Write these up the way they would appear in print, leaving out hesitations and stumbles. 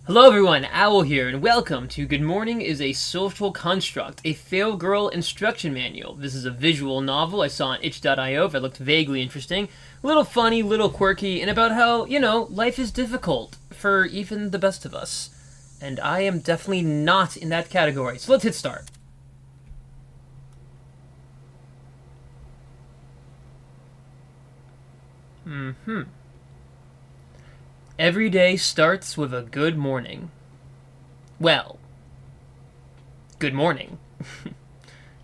Hello everyone, Owl here, and welcome to Good Morning is a Social Construct, a Fail Girl Instruction Manual. This is a visual novel I saw on itch.io that looked vaguely interesting, a little funny, a little quirky, and about how, life is difficult for even the best of us. And I am definitely not in that category, so let's hit start. Every day starts with a good morning. Well, good morning.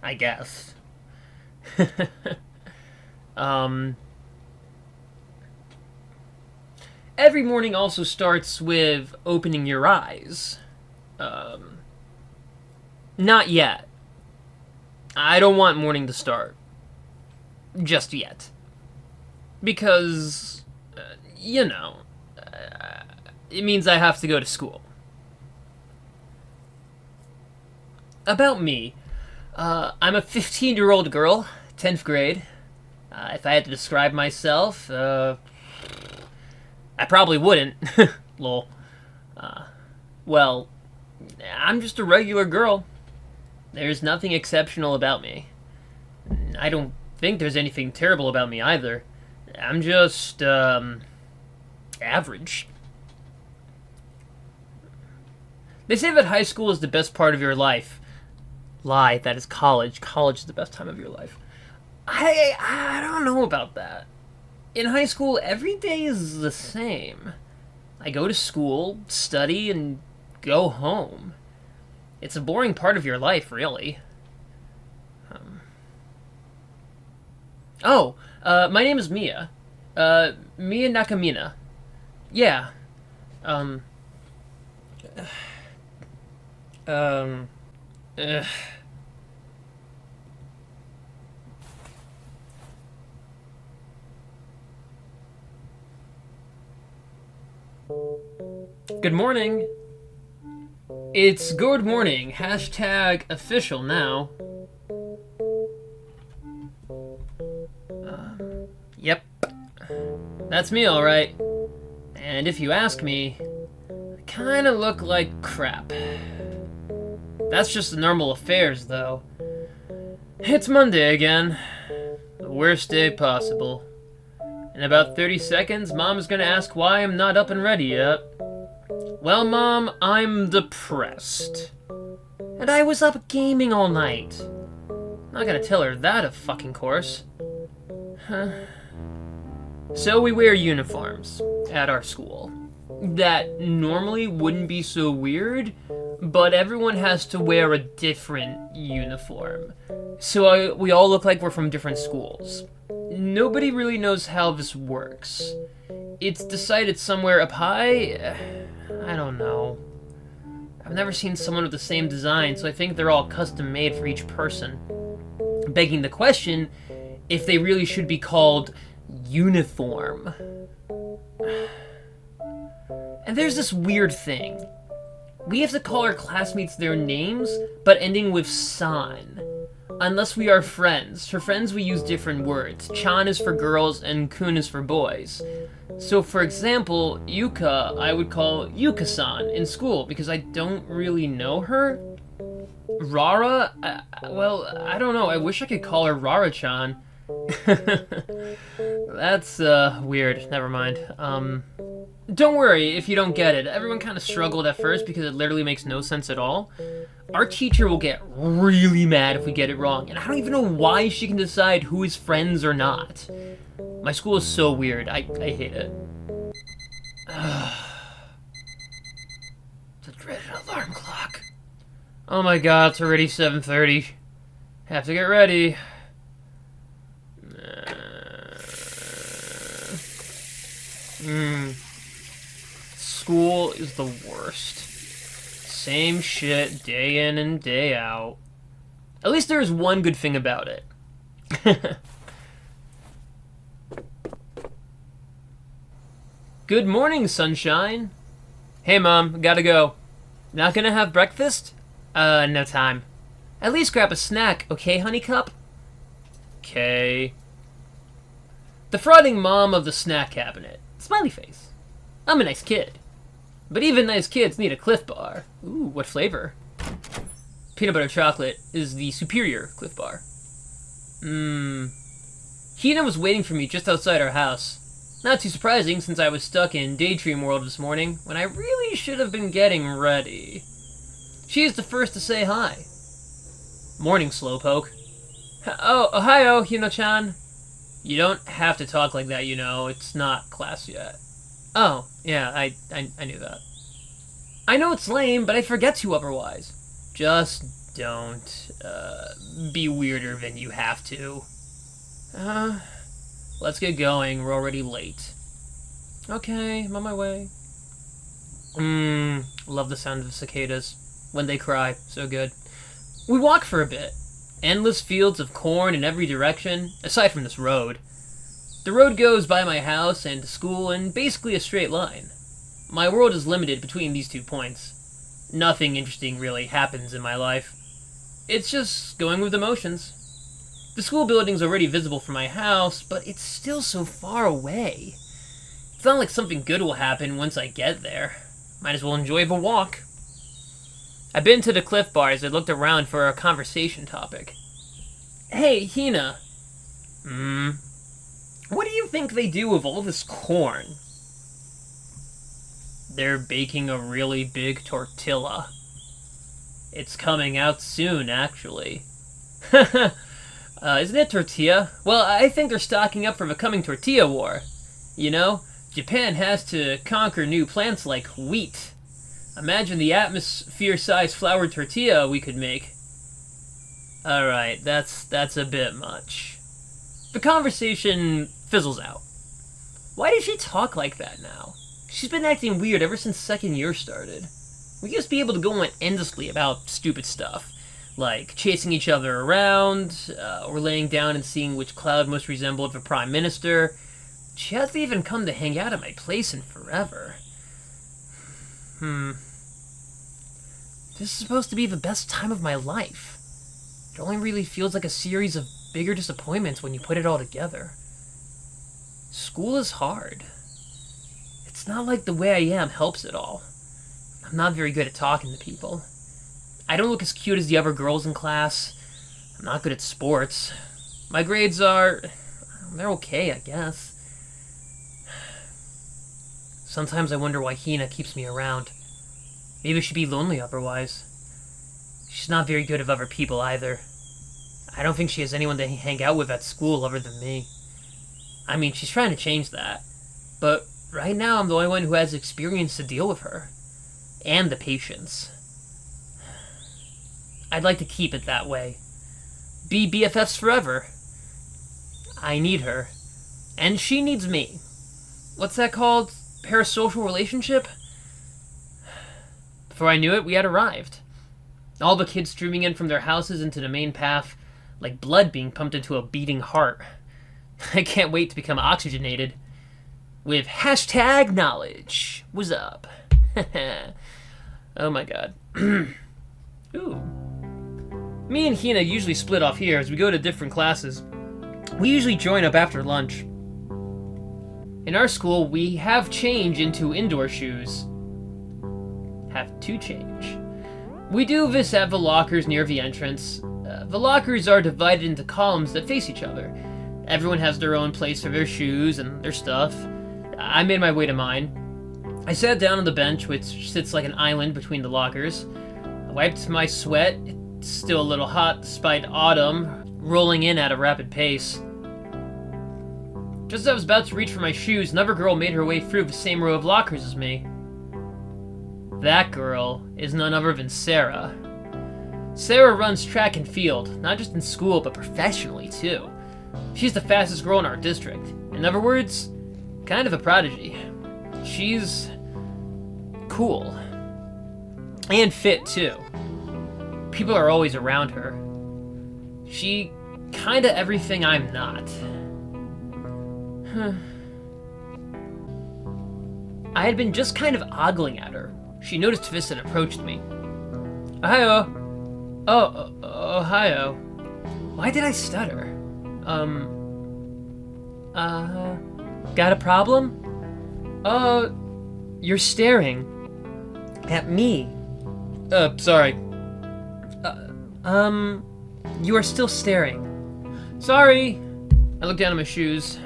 I guess. Every morning also starts with opening your eyes. Not yet. I don't want morning to start. Just yet. Because, it means I have to go to school. About me, I'm a 15-year-old girl, 10th grade. If I had to describe myself, I probably wouldn't. Lol. Well, I'm just a regular girl. There's nothing exceptional about me. I don't think there's anything terrible about me either. I'm just, average. They say that high school is the best part of your life. Lie, that is college. College is the best time of your life. I don't know about that. In high school, every day is the same. I go to school, study, and go home. It's a boring part of your life, really. My name is Mia. Mia Nakamina. Yeah. Ugh. Good morning. It's good morning. Hashtag official now. Yep. That's me, alright. And if you ask me, I kinda look like crap. That's just the normal affairs, though. It's Monday again. The worst day possible. In about 30 seconds, Mom's gonna ask why I'm not up and ready yet. Well, Mom, I'm depressed. And I was up gaming all night. Not gonna tell her that, of fucking course. So we wear uniforms at our school. That normally wouldn't be so weird, but everyone has to wear a different uniform. So we all look like we're from different schools. Nobody really knows how this works. It's decided somewhere up high. I don't know. I've never seen someone with the same design, so I think they're all custom made for each person. Begging the question if they really should be called uniform. And there's this weird thing. We have to call our classmates their names, but ending with san. Unless we are friends. For friends, we use different words. Chan is for girls, and kun is for boys. So, for example, Yuka, I would call Yuka-san in school, because I don't really know her. Rara? I don't know. I wish I could call her Rara-chan. That's, weird. Never mind. Don't worry if you don't get it. Everyone kind of struggled at first because it literally makes no sense at all. Our teacher will get really mad if we get it wrong, and I don't even know why she can decide who is friends or not. My school is so weird. I hate it. The dreaded alarm clock. Oh my god, it's already 7:30. Have to get ready. School is the worst. Same shit day in and day out. At least there is one good thing about it. Good morning, sunshine. Hey, Mom, gotta go. Not gonna have breakfast? No time. At least grab a snack, okay, honeycup? Okay. The frauding mom of the snack cabinet. Smiley face. I'm a nice kid. But even nice kids need a Cliff Bar. Ooh, what flavor? Peanut butter chocolate is the superior Cliff Bar. Hina was waiting for me just outside our house. Not too surprising since I was stuck in Daydream World this morning when I really should have been getting ready. She is the first to say hi. Morning, Slowpoke. Oh, Ohio, Hino-chan. You don't have to talk like that, you know. It's not class yet. Oh, yeah, I knew that. I know it's lame, but I forget to otherwise. Just don't, be weirder than you have to. Let's get going. We're already late. Okay, I'm on my way. Love the sound of cicadas. When they cry. So good. We walk for a bit. Endless fields of corn in every direction, aside from this road. The road goes by my house and school in basically a straight line. My world is limited between these 2 points. Nothing interesting really happens in my life. It's just going with the motions. The school building's already visible from my house, but it's still so far away. It's not like something good will happen once I get there. Might as well enjoy the walk. I've been to the Cliff Bar as I looked around for a conversation topic. Hey, Hina. What do you think they do with all this corn? They're baking a really big tortilla. It's coming out soon, actually. Isn't it tortilla? Well, I think they're stocking up for the coming tortilla war. You know, Japan has to conquer new plants like wheat. Imagine the atmosphere-sized flour tortilla we could make. Alright, that's a bit much. The conversation fizzles out. Why does she talk like that now? She's been acting weird ever since second year started. We used to be able to go on endlessly about stupid stuff, like chasing each other around, or laying down and seeing which cloud most resembled the Prime Minister. She hasn't even come to hang out at my place in forever. This is supposed to be the best time of my life. It only really feels like a series of bigger disappointments when you put it all together. School is hard. It's not like the way I am helps at all. I'm not very good at talking to people. I don't look as cute as the other girls in class. I'm not good at sports. My grades are... they're okay, I guess. Sometimes I wonder why Hina keeps me around. Maybe she'd be lonely otherwise. She's not very good with other people either. I don't think she has anyone to hang out with at school other than me. I mean, she's trying to change that. But right now I'm the only one who has experience to deal with her. And the patience. I'd like to keep it that way. Be BFFs forever. I need her. And she needs me. What's that called? Parasocial relationship? Before I knew it, we had arrived. All the kids streaming in from their houses into the main path, like blood being pumped into a beating heart. I can't wait to become oxygenated. With hashtag knowledge. What's up? Oh my god. Ooh. Me and Hina usually split off here as we go to different classes. We usually join up after lunch. In our school, we have change into indoor shoes. Have to change. We do this at the lockers near the entrance. The lockers are divided into columns that face each other. Everyone has their own place for their shoes and their stuff. I made my way to mine. I sat down on the bench, which sits like an island between the lockers. I wiped my sweat. It's still a little hot despite autumn rolling in at a rapid pace. Just as I was about to reach for my shoes, another girl made her way through the same row of lockers as me. That girl is none other than Sarah. Sarah runs track and field, not just in school, but professionally, too. She's the fastest girl in our district. In other words, kind of a prodigy. She's cool. And fit, too. People are always around her. She kinda everything I'm not. I had been just kind of ogling at her. She noticed this and approached me. Ohio. Oh, Ohio. Why did I stutter? Got a problem? You're staring. At me. Sorry. You are still staring. Sorry. I looked down at my shoes.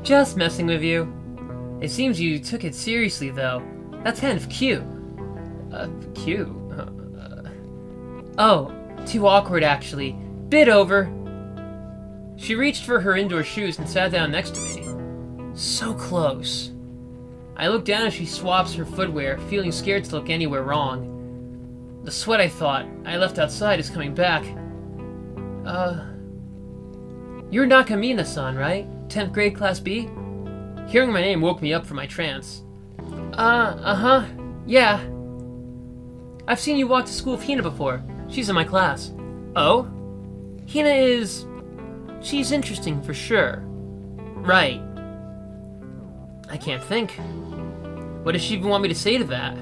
Just messing with you. It seems you took it seriously, though. That's kind of cute. Cute? Oh, too awkward, actually. Bit over. She reached for her indoor shoes and sat down next to me. So close. I look down as she swaps her footwear, feeling scared to look anywhere wrong. The sweat I thought I left outside is coming back. You're Nakamina-san, right? 10th grade, Class B? Hearing my name woke me up from my trance. Uh-huh. Yeah. I've seen you walk to school with Hina before. She's in my class. Oh? Hina is... she's interesting for sure. Right. I can't think. What does she even want me to say to that?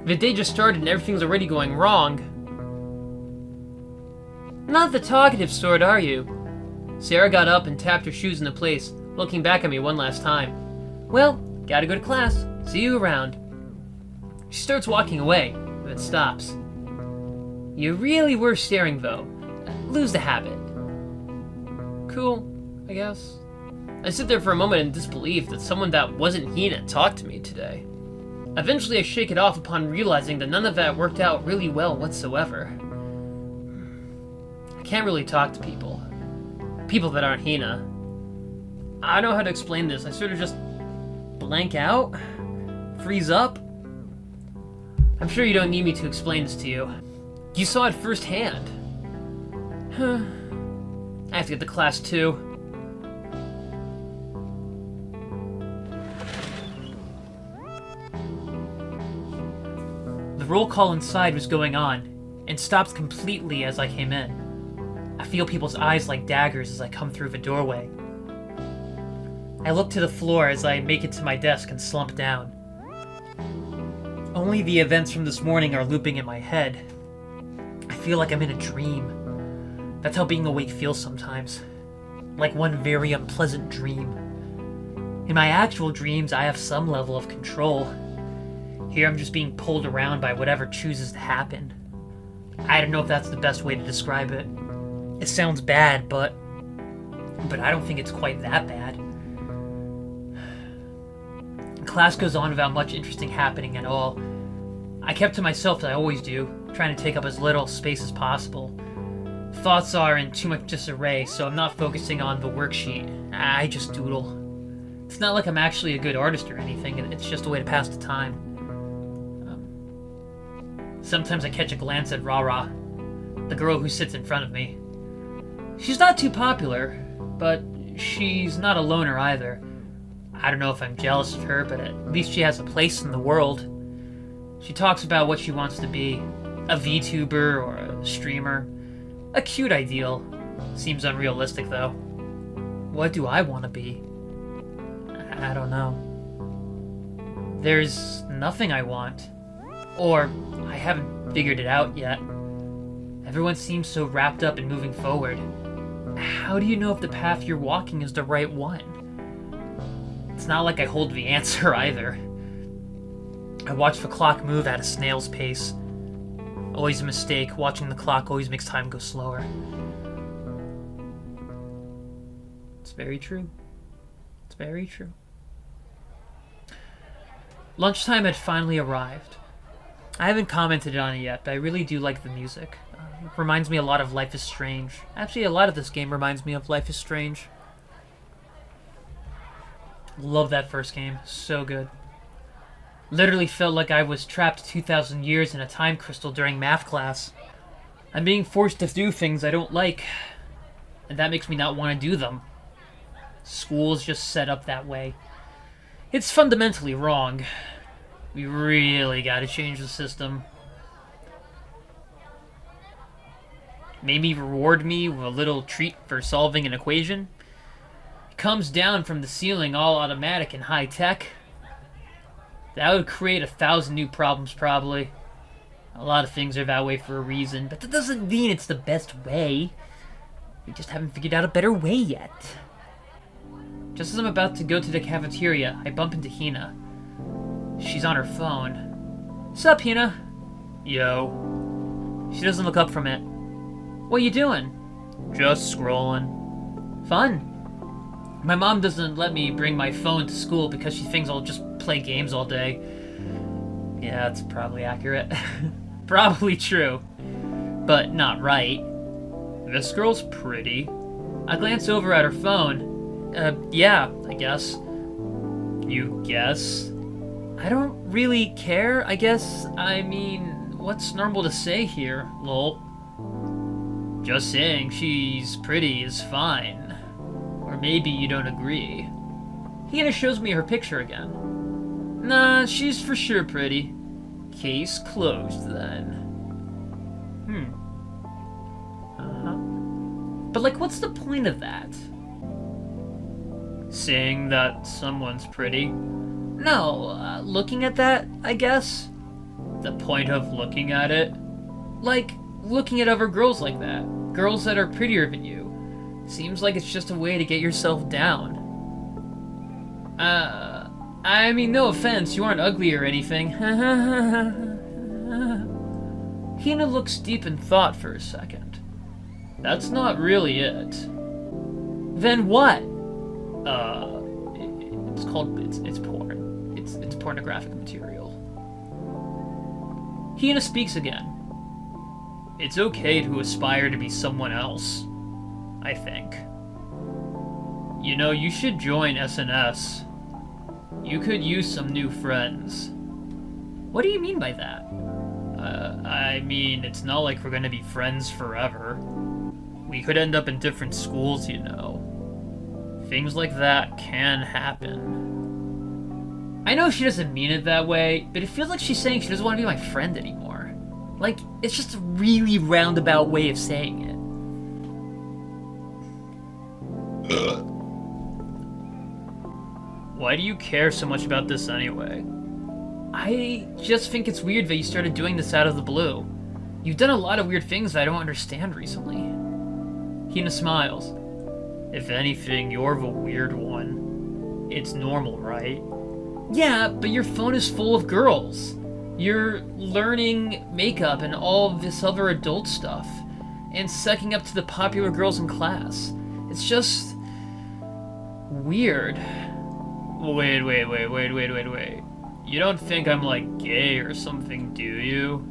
The day just started and everything's already going wrong. Not the talkative sort, are you? Sarah got up and tapped her shoes into place, looking back at me one last time. Well, gotta go to class. See you around. She starts walking away, then stops. You really were staring, though. Lose the habit. Cool, I guess. I sit there for a moment in disbelief that someone that wasn't Hina talked to me today. Eventually I shake it off upon realizing that none of that worked out really well whatsoever. I can't really talk to people. People that aren't Hina. I don't know how to explain this. I sort of just blank out? Freeze up? I'm sure you don't need me to explain this to you. You saw it firsthand. I have to get to class too. The roll call inside was going on, and stopped completely as I came in. I feel people's eyes like daggers as I come through the doorway. I look to the floor as I make it to my desk and slump down. Only the events from this morning are looping in my head. I feel like I'm in a dream. That's how being awake feels sometimes. Like one very unpleasant dream. In my actual dreams, I have some level of control. Here I'm just being pulled around by whatever chooses to happen. I don't know if that's the best way to describe it. It sounds bad, but I don't think it's quite that bad. Class goes on without much interesting happening at all. I kept to myself as I always do, trying to take up as little space as possible. Thoughts are in too much disarray, so I'm not focusing on the worksheet. I just doodle. It's not like I'm actually a good artist or anything, it's just a way to pass the time. Sometimes I catch a glance at Rara, the girl who sits in front of me. She's not too popular, but she's not a loner either. I don't know if I'm jealous of her, but at least she has a place in the world. She talks about what she wants to be, a VTuber or a streamer. A cute ideal. Seems unrealistic though. What do I want to be? I don't know. There's nothing I want. Or I haven't figured it out yet. Everyone seems so wrapped up in moving forward. How do you know if the path you're walking is the right one? It's not like I hold the answer either. I watch the clock move at a snail's pace. Always a mistake. Watching the clock always makes time go slower. It's very true. It's very true. Lunchtime had finally arrived. I haven't commented on it yet, but I really do like the music. It reminds me a lot of Life is Strange. Actually, a lot of this game reminds me of Life is Strange. Love that first game. So good. Literally felt like I was trapped 2,000 years in a time crystal during math class. I'm being forced to do things I don't like, and that makes me not want to do them. School's just set up that way. It's fundamentally wrong. We really gotta change the system. Maybe reward me with a little treat for solving an equation. It comes down from the ceiling all automatic and high tech. That would create 1,000 new problems probably. A lot of things are that way for a reason, but that doesn't mean it's the best way. We just haven't figured out a better way yet. Just as I'm about to go to the cafeteria, I bump into Hina. She's on her phone. Sup, Hina? Yo. She doesn't look up from it. What you doing? Just scrolling. Fun. My mom doesn't let me bring my phone to school because she thinks I'll just play games all day. Yeah, that's probably accurate. Probably true. But not right. This girl's pretty. I glance over at her phone. Yeah, I guess. You guess? I don't really care, I guess. I mean, what's normal to say here, lol? Just saying she's pretty is fine. Or maybe you don't agree. Hina shows me her picture again. Nah, she's for sure pretty. Case closed, then. But, like, what's the point of that? Saying that someone's pretty? No, looking at that, I guess. The point of looking at it? Like, looking at other girls like that. Girls that are prettier than you. Seems like it's just a way to get yourself down. I mean, no offense, you aren't ugly or anything. Hina looks deep in thought for a second. That's not really it. Then what? It's porn. It's pornographic material. Hina speaks again. It's okay to aspire to be someone else, I think. You know, you should join SNS. You could use some new friends. What do you mean by that? I mean, it's not like we're gonna be friends forever. We could end up in different schools, you know. Things like that can happen. I know she doesn't mean it that way, but it feels like she's saying she doesn't want to be my friend anymore. Like, it's just a really roundabout way of saying it. Why do you care so much about this anyway? I just think it's weird that you started doing this out of the blue. You've done a lot of weird things that I don't understand recently. Hina smiles. If anything, you're the weird one. It's normal, right? Yeah, but your phone is full of girls. You're learning makeup and all of this other adult stuff. And sucking up to the popular girls in class. It's just... weird. Wait. You don't think I'm, like, gay or something, do you?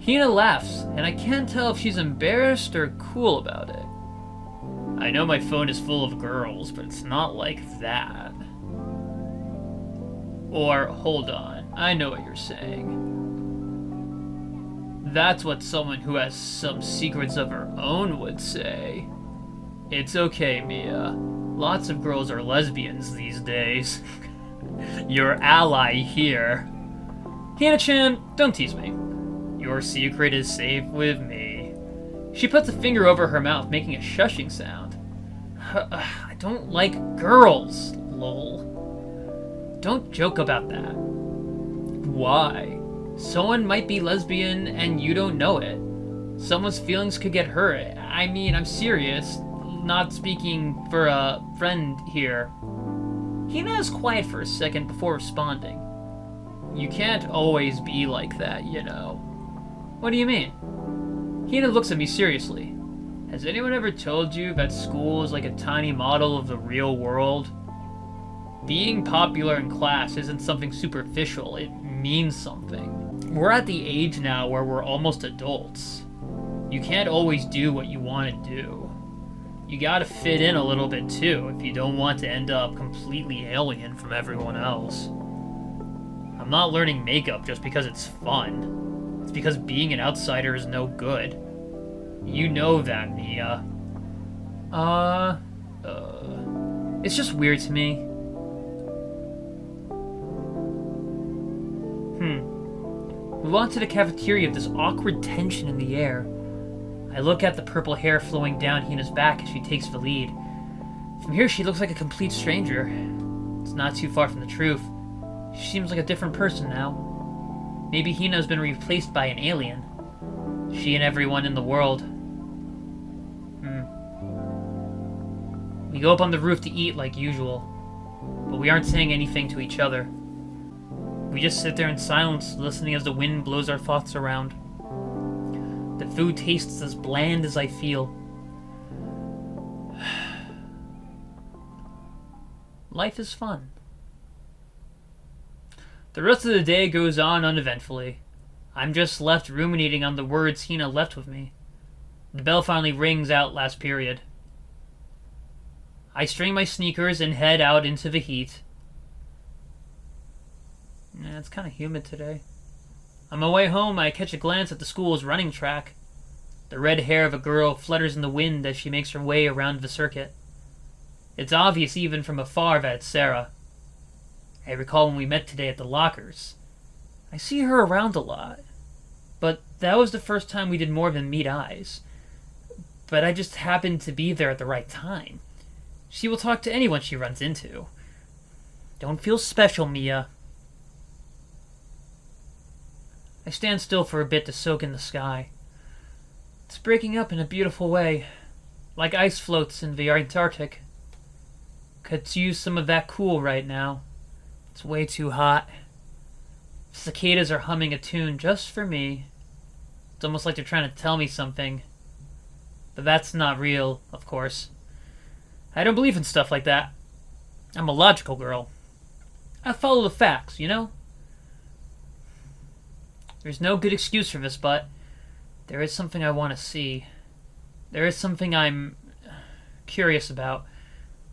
Hina laughs, and I can't tell if she's embarrassed or cool about it. I know my phone is full of girls, but it's not like that. Or, hold on, I know what you're saying. That's what someone who has some secrets of her own would say. It's okay, Mia. Lots of girls are lesbians these days. Your ally here. Hina-chan, don't tease me. Your secret is safe with me. She puts a finger over her mouth, making a shushing sound. I don't like girls, lol. Don't joke about that. Why? Someone might be lesbian and you don't know it. Someone's feelings could get hurt. I mean, I'm serious. Not speaking for a friend here. Hina is quiet for a second before responding. You can't always be like that, you know. What do you mean? Hina looks at me seriously. Has anyone ever told you that school is like a tiny model of the real world? Being popular in class isn't something superficial, it means something. We're at the age now where we're almost adults. You can't always do what you want to do. You gotta fit in a little bit too if you don't want to end up completely alien from everyone else. I'm not learning makeup just because it's fun. It's because being an outsider is no good. You know that, Mia. It's just weird to me. We walk to the cafeteria with this awkward tension in the air. I look at the purple hair flowing down Hina's back as she takes the lead. From here, she looks like a complete stranger. It's not too far from the truth. She seems like a different person now. Maybe Hina's been replaced by an alien. She and everyone in the world. We go up on the roof to eat like usual, but we aren't saying anything to each other. We just sit there in silence, listening as the wind blows our thoughts around. The food tastes as bland as I feel. Life is fun. The rest of the day goes on uneventfully. I'm just left ruminating on the words Hina left with me. The bell finally rings out last period. I string my sneakers and head out into the heat. It's kind of humid today. On my way home, I catch a glance at the school's running track. The red hair of a girl flutters in the wind as she makes her way around the circuit. It's obvious even from afar that it's Sarah. I recall when we met today at the lockers. I see her around a lot, but that was the first time we did more than meet eyes. But I just happened to be there at the right time. She will talk to anyone she runs into. Don't feel special, Mia. I stand still for a bit to soak in the sky. It's breaking up in a beautiful way, like ice floats in the Antarctic. Could use some of that cool right now. It's way too hot. Cicadas are humming a tune just for me. It's almost like they're trying to tell me something. But that's not real, of course. I don't believe in stuff like that. I'm a logical girl. I follow the facts, you know? There's no good excuse for this, but there is something I want to see. There is something I'm curious about.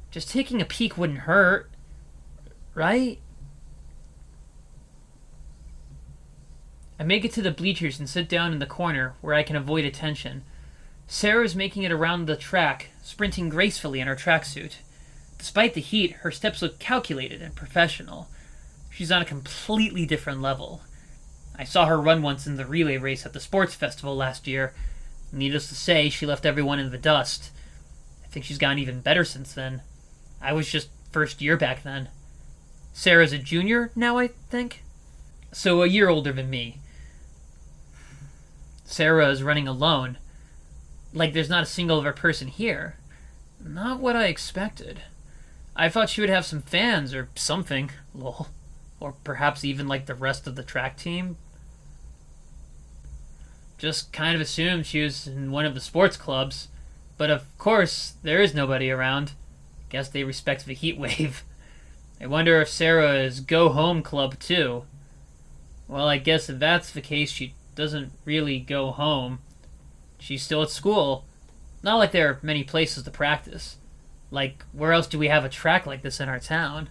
Just taking a peek wouldn't hurt, right? I make it to the bleachers and sit down in the corner where I can avoid attention. Sarah is making it around the track, sprinting gracefully in her tracksuit. Despite the heat, her steps look calculated and professional. She's on a completely different level. I saw her run once in the relay race at the sports festival last year. Needless to say, she left everyone in the dust. I think she's gotten even better since then. I was just first year back then. Sarah's a junior now, I think? So a year older than me. Sarah is running alone. Like there's not a single other person here. Not what I expected. I thought she would have some fans or something. Lol. Or perhaps even like the rest of the track team. Just kind of assumed she was in one of the sports clubs. But of course, there is nobody around. Guess they respect the heat wave. I wonder if Sarah is Go Home Club too. Well, I guess if that's the case, she doesn't really go home. She's still at school. Not like there are many places to practice. Like, where else do we have a track like this in our town?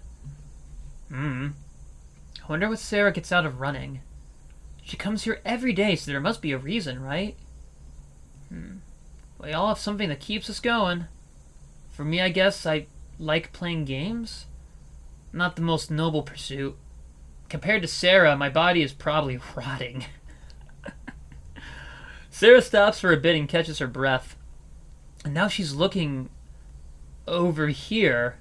I wonder what Sarah gets out of running. She comes here every day, so there must be a reason, right? We all have something that keeps us going. For me, I guess I like playing games. Not the most noble pursuit. Compared to Sarah, my body is probably rotting. Sarah stops for a bit and catches her breath. And now she's looking over here.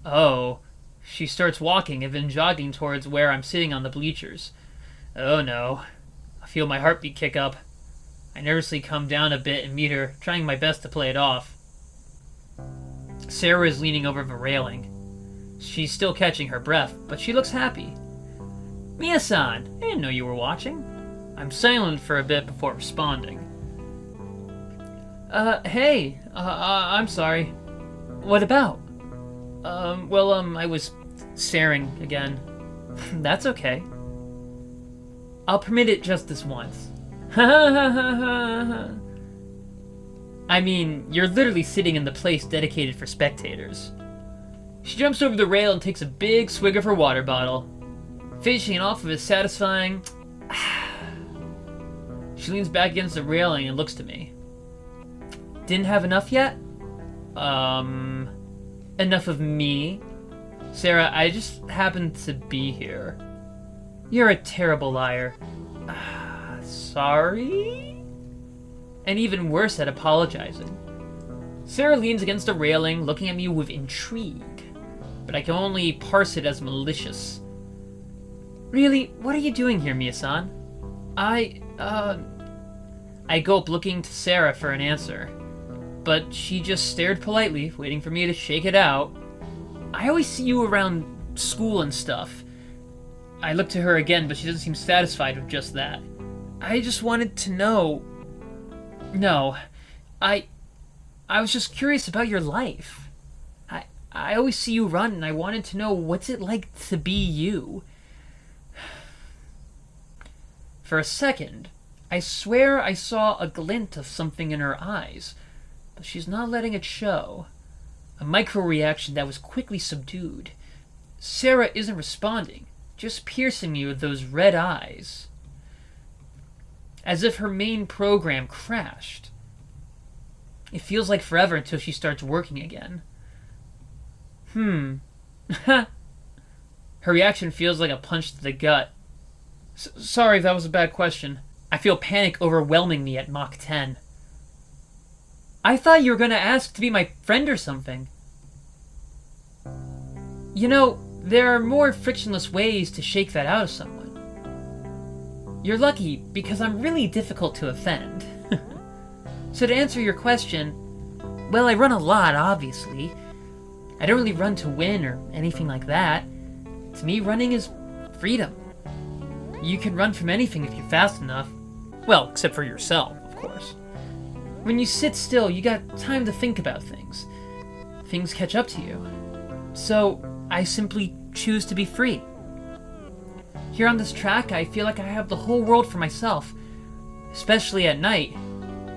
Oh, she starts walking and then jogging towards where I'm sitting on the bleachers. Oh no. I feel my heartbeat kick up. I nervously come down a bit and meet her, trying my best to play it off. Sarah is leaning over the railing. She's still catching her breath, but she looks happy. Mia-san, I didn't know you were watching. I'm silent for a bit before responding. Hey, I'm sorry. What about? I was staring again. That's okay. I'll permit it just this once. I mean, you're literally sitting in the place dedicated for spectators. She jumps over the rail and takes a big swig of her water bottle, finishing it off with a satisfying... She leans back against the railing and looks to me. Didn't have enough yet? Enough of me? Sarah, I just happened to be here. You're a terrible liar. Sorry? And even worse at apologizing. Sarah leans against the railing, looking at me with intrigue, but I can only parse it as malicious. Really, what are you doing here, Mia-san? I go up looking to Sarah for an answer, but she just stared politely, waiting for me to shake it out. I always see you around school and stuff. I look to her again, but she doesn't seem satisfied with just that. I just wanted to know... No, I was just curious about your life. I always see you run, and I wanted to know what's it like to be you. For a second, I swear I saw a glint of something in her eyes, but she's not letting it show. A micro-reaction that was quickly subdued. Sarah isn't responding, just piercing me with those red eyes. As if her main program crashed. It feels like forever until she starts working again. Her reaction feels like a punch to the gut. Sorry, that was a bad question. I feel panic overwhelming me at Mach 10. I thought you were going to ask to be my friend or something. You know, there are more frictionless ways to shake that out of someone. You're lucky, because I'm really difficult to offend. So to answer your question, well, I run a lot, obviously. I don't really run to win or anything like that. To me, running is freedom. You can run from anything if you're fast enough. Well, except for yourself, of course. When you sit still, you got time to think about things. Things catch up to you. So, I simply choose to be free. Here on this track, I feel like I have the whole world for myself. Especially at night.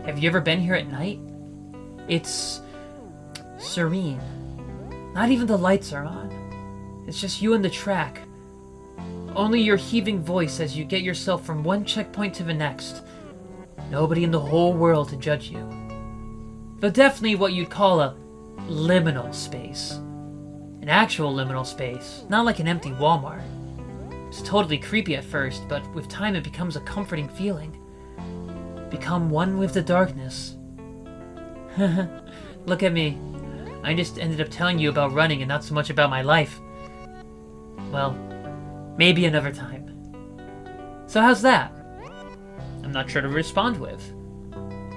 Have you ever been here at night? It's serene. Not even the lights are on. It's just you and the track. Only your heaving voice as you get yourself from one checkpoint to the next. Nobody in the whole world to judge you. Though definitely what you'd call a liminal space. An actual liminal space, not like an empty Walmart. It's totally creepy at first, but with time it becomes a comforting feeling. Become one with the darkness. Look at me. I just ended up telling you about running and not so much about my life. Well, maybe another time. So how's that? I'm not sure to respond with.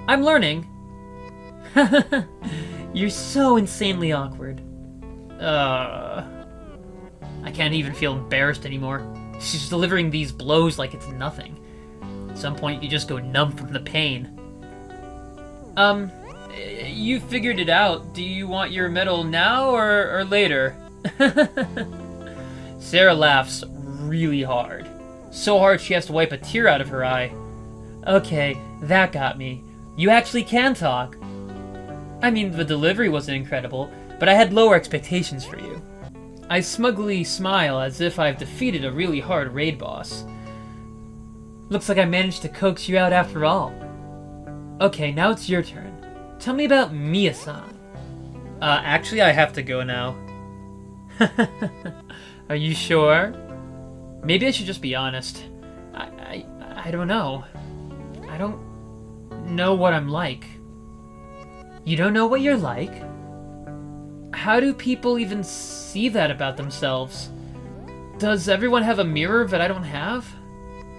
I'm learning. You're so insanely awkward. I can't even feel embarrassed anymore. She's delivering these blows like it's nothing. At some point you just go numb from the pain. You figured it out. Do you want your medal now or later? Sarah laughs really hard. So hard she has to wipe a tear out of her eye. Okay, that got me. You actually can talk. I mean, the delivery wasn't incredible, but I had lower expectations for you. I smugly smile as if I've defeated a really hard raid boss. Looks like I managed to coax you out after all. Okay, now it's your turn. Tell me about Mia-san. Actually I have to go now. Are you sure? Maybe I should just be honest. I don't know. I don't know what I'm like. You don't know what you're like? How do people even see that about themselves? Does everyone have a mirror that I don't have?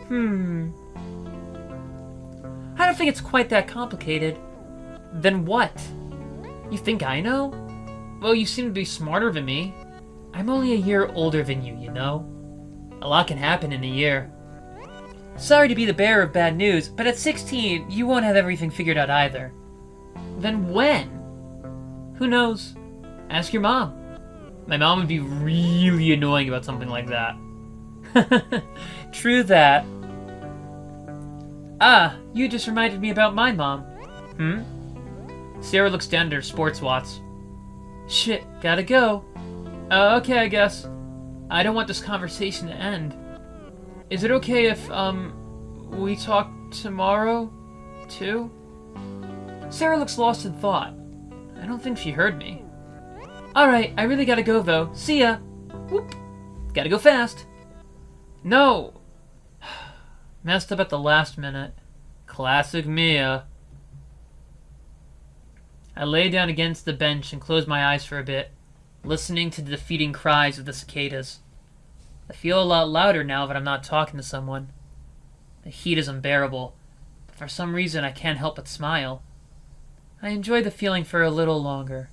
I don't think it's quite that complicated. Then what? You think I know? Well, you seem to be smarter than me. I'm only a year older than you, you know? A lot can happen in a year. Sorry to be the bearer of bad news, but at 16, you won't have everything figured out either. Then when? Who knows? Ask your mom. My mom would be really annoying about something like that. True that. Ah, you just reminded me about my mom. Sarah looks down at her sports watch. Shit, gotta go. Okay, I guess. I don't want this conversation to end. Is it okay if, we talk tomorrow, too? Sarah looks lost in thought. I don't think she heard me. Alright, I really gotta go, though. See ya! Whoop! Gotta go fast. No! Messed up at the last minute. Classic Mia. I lay down against the bench and closed my eyes for a bit, listening to the defeating cries of the cicadas. I feel a lot louder now that I'm not talking to someone. The heat is unbearable, but for some reason I can't help but smile. I enjoy the feeling for a little longer.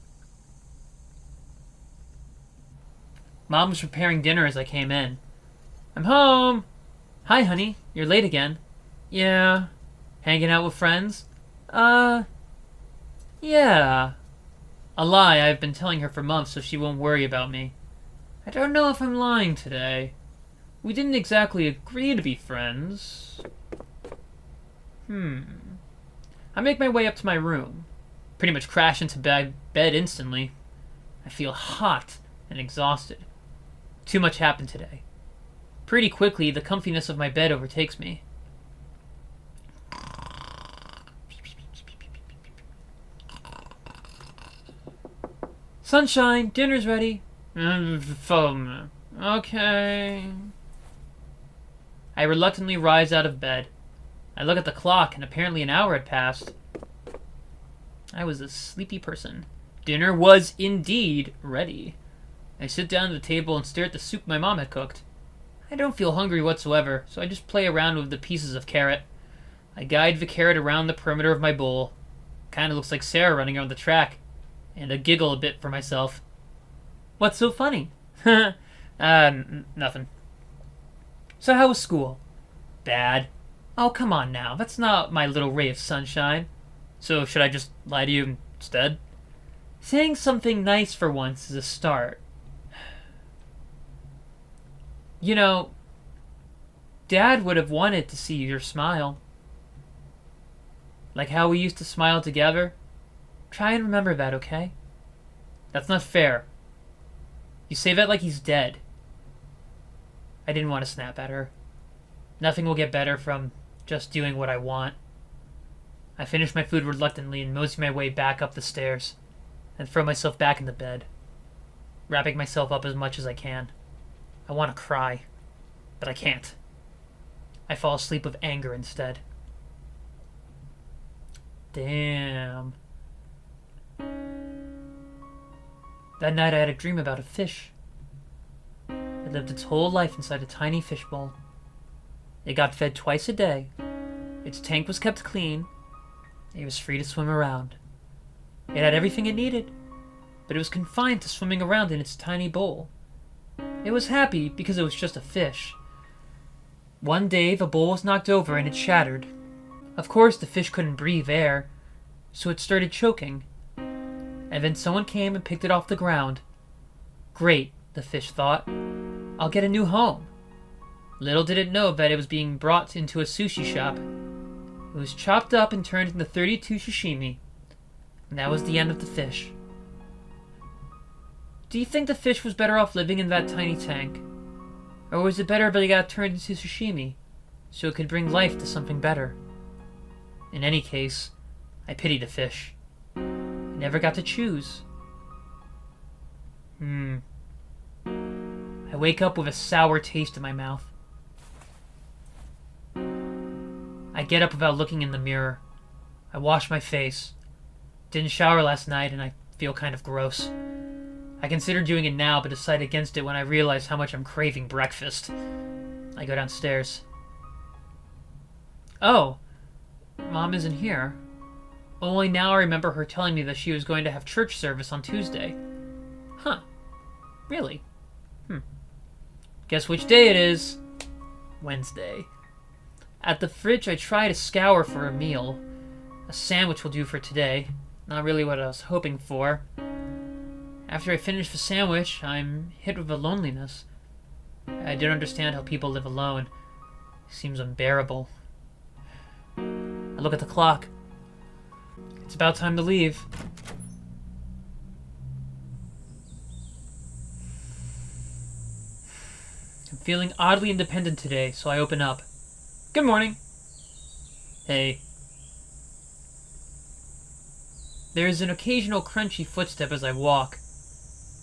Mom was preparing dinner as I came in. I'm home. Hi, honey. You're late again. Yeah. Hanging out with friends? Yeah. A lie I've been telling her for months so she won't worry about me. I don't know if I'm lying today. We didn't exactly agree to be friends. I make my way up to my room. Pretty much crash into bed instantly. I feel hot and exhausted. Too much happened today. Pretty quickly, the comfiness of my bed overtakes me. Sunshine, dinner's ready. Phone. Okay. I reluctantly rise out of bed. I look at the clock, and apparently an hour had passed. I was a sleepy person. Dinner was indeed ready. I sit down at the table and stare at the soup my mom had cooked. I don't feel hungry whatsoever, so I just play around with the pieces of carrot. I guide the carrot around the perimeter of my bowl. Kinda looks like Sarah running around the track. And I giggle a bit for myself. What's so funny? Nothing. So how was school? Bad. Oh, come on now. That's not my little ray of sunshine. So should I just lie to you instead? Saying something nice for once is a start. You know, Dad would have wanted to see your smile. Like how we used to smile together. Try and remember that, okay? That's not fair. You say that like he's dead. I didn't want to snap at her. Nothing will get better from just doing what I want. I finish my food reluctantly and mosey my way back up the stairs, and throw myself back in the bed, wrapping myself up as much as I can. I want to cry, but I can't. I fall asleep with anger instead. Damn. That night I had a dream about a fish. It lived its whole life inside a tiny fishbowl. It got fed twice a day. Its tank was kept clean. It was free to swim around. It had everything it needed, but it was confined to swimming around in its tiny bowl. It was happy because it was just a fish. One day the bowl was knocked over and it shattered. Of course the fish couldn't breathe air, so it started choking. And then someone came and picked it off the ground. Great, the fish thought. I'll get a new home. Little did it know that it was being brought into a sushi shop. It was chopped up and turned into 32 sashimi. And that was the end of the fish. Do you think the fish was better off living in that tiny tank? Or was it better that it got turned into sashimi, so it could bring life to something better? In any case, I pity the fish. It never got to choose. I wake up with a sour taste in my mouth. I get up without looking in the mirror. I wash my face. Didn't shower last night and I feel kind of gross. I consider doing it now but decide against it when I realize how much I'm craving breakfast. I go downstairs. Oh, Mom isn't here. Only now I remember her telling me that she was going to have church service on Tuesday. Huh. Really? Guess which day it is? Wednesday. At the fridge, I try to scour for a meal. A sandwich will do for today. Not really what I was hoping for. After I finish the sandwich, I'm hit with a loneliness. I don't understand how people live alone. It seems unbearable. I look at the clock. It's about time to leave. I'm feeling oddly independent today, so I open up. Good morning. Hey. There is an occasional crunchy footstep as I walk.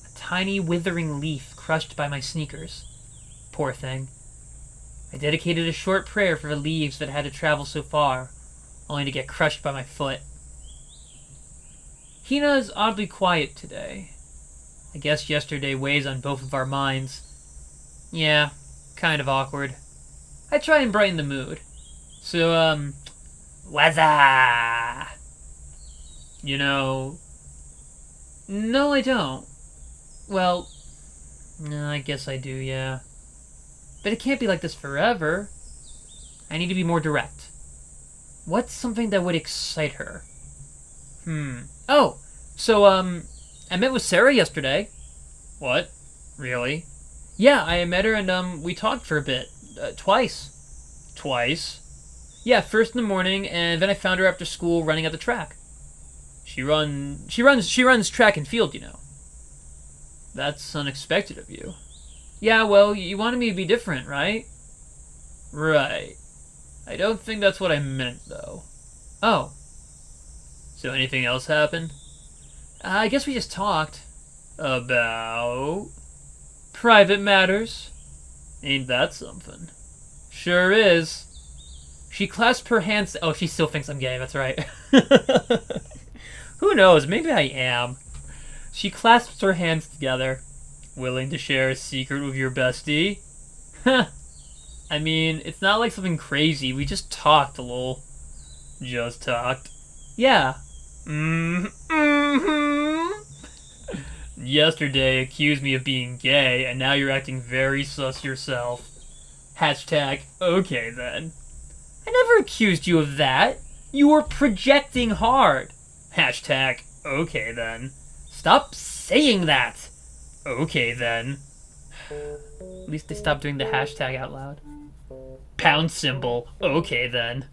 A tiny withering leaf crushed by my sneakers. Poor thing. I dedicated a short prayer for the leaves that had to travel so far, only to get crushed by my foot. Hina is oddly quiet today. I guess yesterday weighs on both of our minds. Yeah, kind of awkward. I try and brighten the mood. So, Wazza! You know... No, I don't. Well, I guess I do, yeah. But it can't be like this forever. I need to be more direct. What's something that would excite her? Oh, so, I met with Sarah yesterday. What? Really? Yeah, I met her and, we talked for a bit. Twice. Twice? Yeah, first in the morning, and then I found her after school running at the track. She runs track and field, you know. That's unexpected of you. Yeah, well, you wanted me to be different, right? Right. I don't think that's what I meant, though. Oh. So anything else happened? I guess we just talked. About... private matters? Ain't that something? Sure is. She clasped her hands... Oh, she still thinks I'm gay, that's right. Who knows, maybe I am. She clasped her hands together. Willing to share a secret with your bestie? Huh. I mean, it's not like something crazy. We just talked a little. Just talked? Yeah. Yesterday accused me of being gay, and now you're acting very sus yourself. Hashtag, okay then. I never accused you of that. You were projecting hard. Hashtag, okay then. Stop saying that. Okay then. At least they stopped doing the hashtag out loud. Pound symbol. Okay then.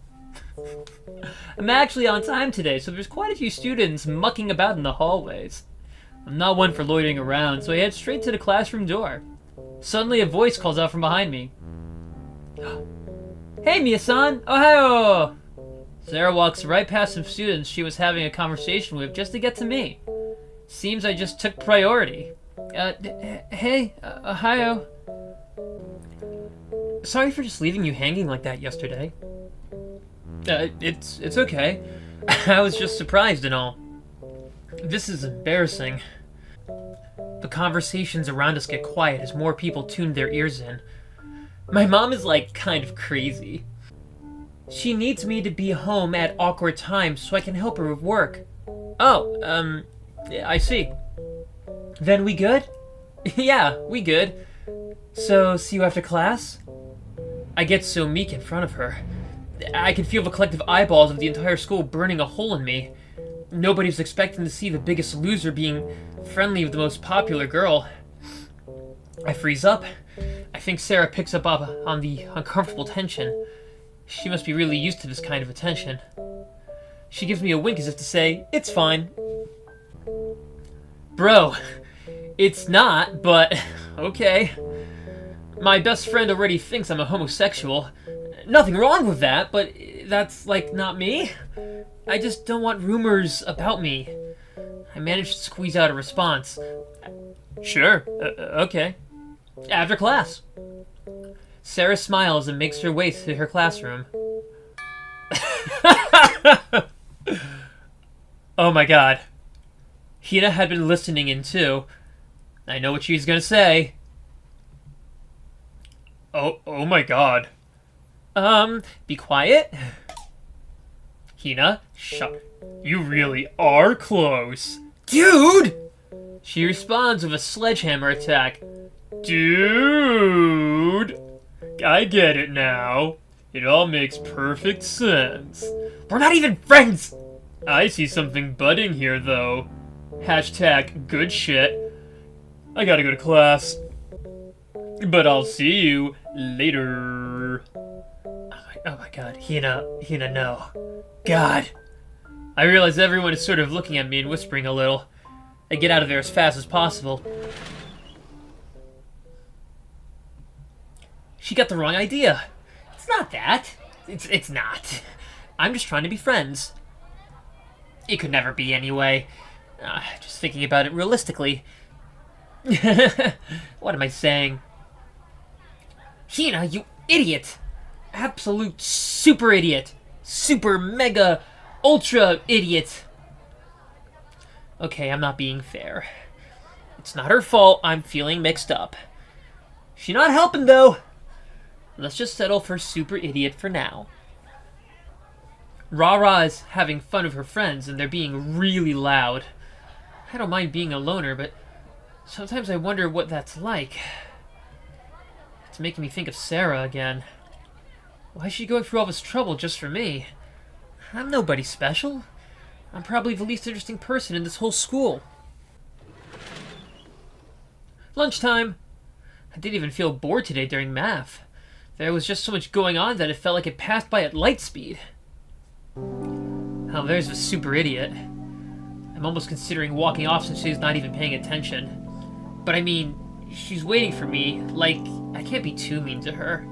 I'm actually on time today, so there's quite a few students mucking about in the hallways. I'm not one for loitering around, so I head straight to the classroom door. Suddenly a voice calls out from behind me. Hey, Mia-san! Ohio! Sarah walks right past some students she was having a conversation with just to get to me. Seems I just took priority. Hey, Ohio. Sorry for just leaving you hanging like that yesterday. It's okay. I was just surprised and all. This is embarrassing. The conversations around us get quiet as more people tune their ears in. My mom is like kind of crazy. She needs me to be home at awkward times so I can help her with work. Oh, I see. Then we good? Yeah, we good. So, see you after class? I get so meek in front of her. I can feel the collective eyeballs of the entire school burning a hole in me. Nobody's expecting to see the biggest loser being friendly with the most popular girl. I freeze up. I think Sarah picks up on the uncomfortable tension. She must be really used to this kind of attention. She gives me a wink as if to say, it's fine. Bro, it's not, but okay. My best friend already thinks I'm a homosexual. Nothing wrong with that, but that's, like, not me. I just don't want rumors about me. I managed to squeeze out a response. Sure, okay. After class. Sarah smiles and makes her way to her classroom. Oh my god. Hina had been listening in too. I know what she's gonna say. Oh my god. Be quiet. Hina, shut. You really are close. Dude! She responds with a sledgehammer attack. Dude! I get it now. It all makes perfect sense. We're not even friends! I see something budding here, though. Hashtag good shit. I gotta go to class. But I'll see you later. Oh my god, Hina, no. God. I realize everyone is sort of looking at me and whispering a little. I get out of there as fast as possible. She got the wrong idea. It's not that. It's not. I'm just trying to be friends. It could never be anyway. Just thinking about it realistically. What am I saying? Hina, you idiot! Absolute super idiot! Super mega ultra idiot! Okay, I'm not being fair. It's not her fault I'm feeling mixed up. She's not helping though! Let's just settle for super idiot for now. Rara is having fun with her friends and they're being really loud. I don't mind being a loner, but sometimes I wonder what that's like. It's It's making me think of Sarah again. Why is she going through all this trouble just for me? I'm nobody special. I'm probably the least interesting person in this whole school. Lunchtime! I didn't even feel bored today during math. There was just so much going on that it felt like it passed by at light speed. Oh, there's the super idiot. I'm almost considering walking off since she's not even paying attention. But I mean, she's waiting for me. Like, I can't be too mean to her.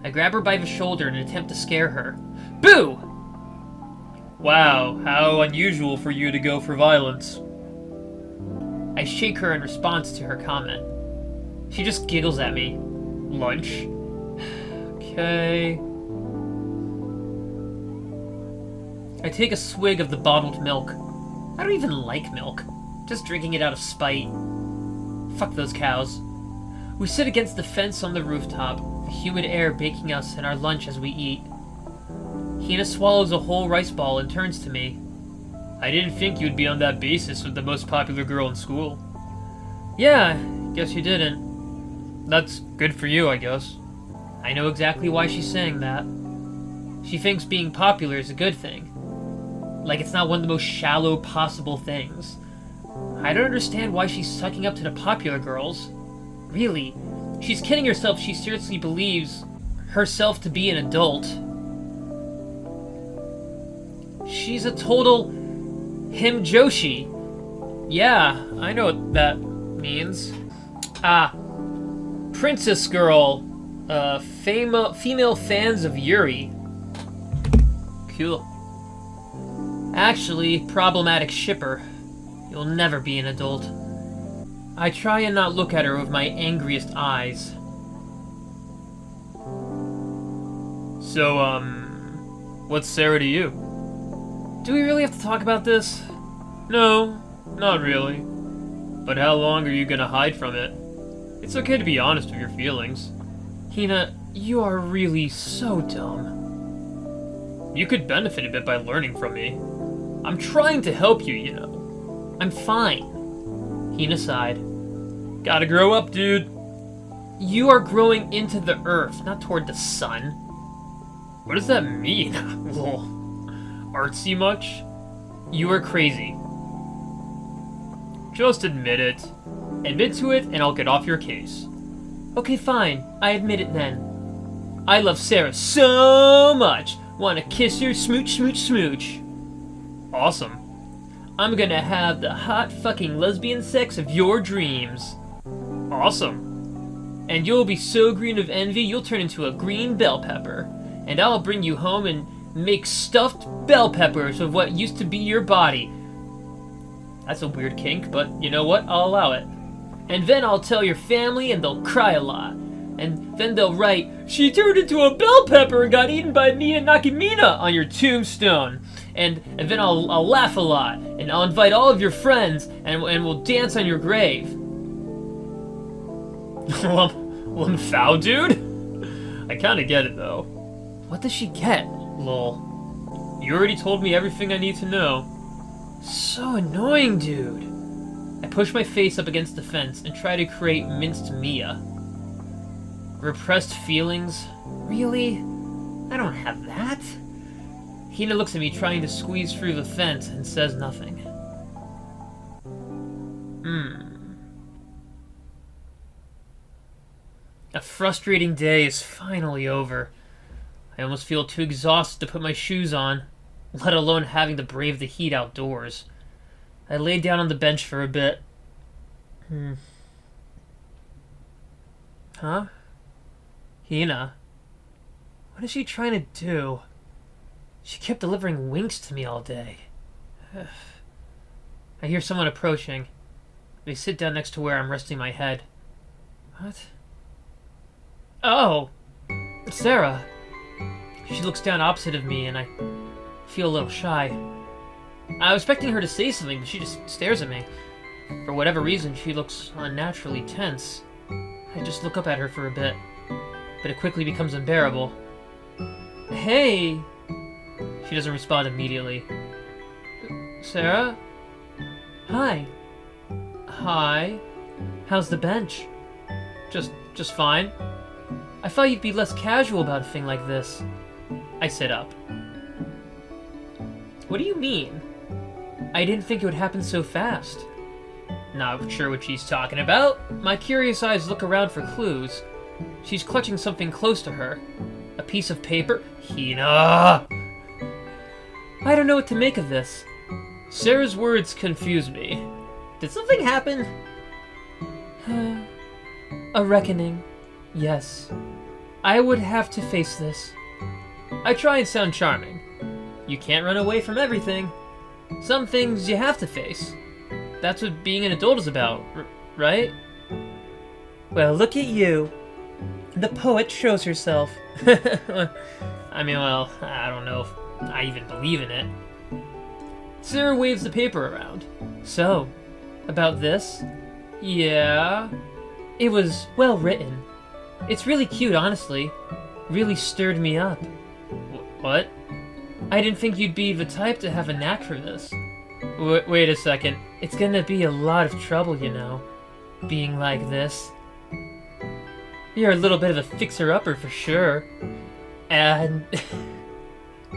I grab her by the shoulder in an attempt to scare her. Boo! Wow, how unusual for you to go for violence. I shake her in response to her comment. She just giggles at me. Lunch? Okay. I take a swig of the bottled milk. I don't even like milk. Just drinking it out of spite. Fuck those cows. We sit against the fence on the rooftop, the humid air baking us and our lunch as we eat. Hina swallows a whole rice ball and turns to me. I didn't think you'd be on that basis with the most popular girl in school. Yeah, guess you didn't. That's good for you, I guess. I know exactly why she's saying that. She thinks being popular is a good thing. Like it's not one of the most shallow possible things. I don't understand why she's sucking up to the popular girls. Really, she's kidding herself if she seriously believes herself to be an adult. She's a total himjoshi. Yeah, I know what that means. Princess girl. Female fans of Yuri. Cool. Actually, problematic shipper. You'll never be an adult. I try and not look at her with my angriest eyes. So, what's Sarah to you? Do we really have to talk about this? No, not really. But how long are you gonna hide from it? It's okay to be honest with your feelings. Hina, you are really so dumb. You could benefit a bit by learning from me. I'm trying to help you, you know. I'm fine. Hina sighed. Gotta grow up, dude. You are growing into the earth, not toward the sun. What does that mean? Lol. Artsy much? You are crazy. Just admit it. Admit to it, and I'll get off your case. Okay, fine. I admit it then. I love Sarah so much. Wanna kiss her, smooch, smooch, smooch. Awesome. I'm gonna have the hot fucking lesbian sex of your dreams. Awesome. And you'll be so green of envy, you'll turn into a green bell pepper. And I'll bring you home and make stuffed bell peppers of what used to be your body. That's a weird kink, but you know what? I'll allow it. And then I'll tell your family and they'll cry a lot. And then they'll write, "She turned into a bell pepper and got eaten by Mia Nakimina" on your tombstone. And then I'll laugh a lot. And I'll invite all of your friends and we'll dance on your grave. Well, foul, dude? I kinda get it, though. What does she get? Lol. You already told me everything I need to know. So annoying, dude. I push my face up against the fence and try to create minced Mia. Repressed feelings? Really? I don't have that. Hina looks at me trying to squeeze through the fence and says nothing. A frustrating day is finally over. I almost feel too exhausted to put my shoes on, let alone having to brave the heat outdoors. I lay down on the bench for a bit. Huh? Hina? What is she trying to do? She kept delivering winks to me all day. I hear someone approaching. They sit down next to where I'm resting my head. What? Oh! Sarah! She looks down opposite of me and I feel a little shy. I was expecting her to say something, but she just stares at me. For whatever reason, she looks unnaturally tense. I just look up at her for a bit, but it quickly becomes unbearable. Hey! She doesn't respond immediately. Sarah? Hi. Hi. How's the bench? Just fine. I thought you'd be less casual about a thing like this. I sit up. What do you mean? I didn't think it would happen so fast. Not sure what she's talking about. My curious eyes look around for clues. She's clutching something close to her. A piece of paper? Hina! I don't know what to make of this. Sarah's words confuse me. Did something happen? A reckoning. Yes. I would have to face this. I try and sound charming. You can't run away from everything. Some things you have to face. That's what being an adult is about, right? Well, look at you. The poet shows herself. I mean, well, I don't know if I even believe in it. Sarah waves the paper around. So, about this? Yeah. It was well written. It's really cute, honestly. Really stirred me up. What? I didn't think you'd be the type to have a knack for this. Wait a second. It's gonna be a lot of trouble, you know, being like this. You're a little bit of a fixer-upper for sure. And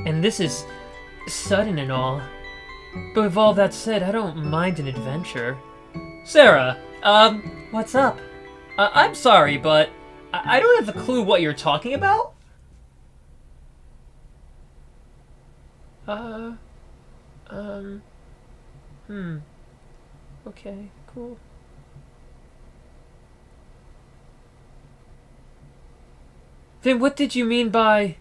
this is sudden and all. But with all that said, I don't mind an adventure. Sarah, what's up? I'm sorry, but I don't have a clue what you're talking about. Okay, cool. Then what did you mean by...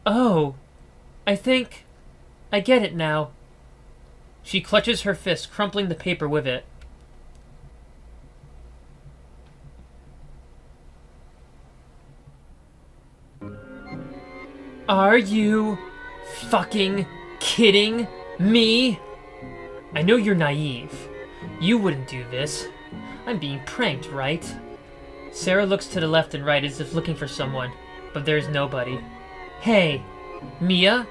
Oh, I think I get it now. She clutches her fist, crumpling the paper with it. Are you fucking kidding me? I know you're naive. You wouldn't do this. I'm being pranked, right? Sarah looks to the left and right as if looking for someone, but there's nobody. Hey, Mia?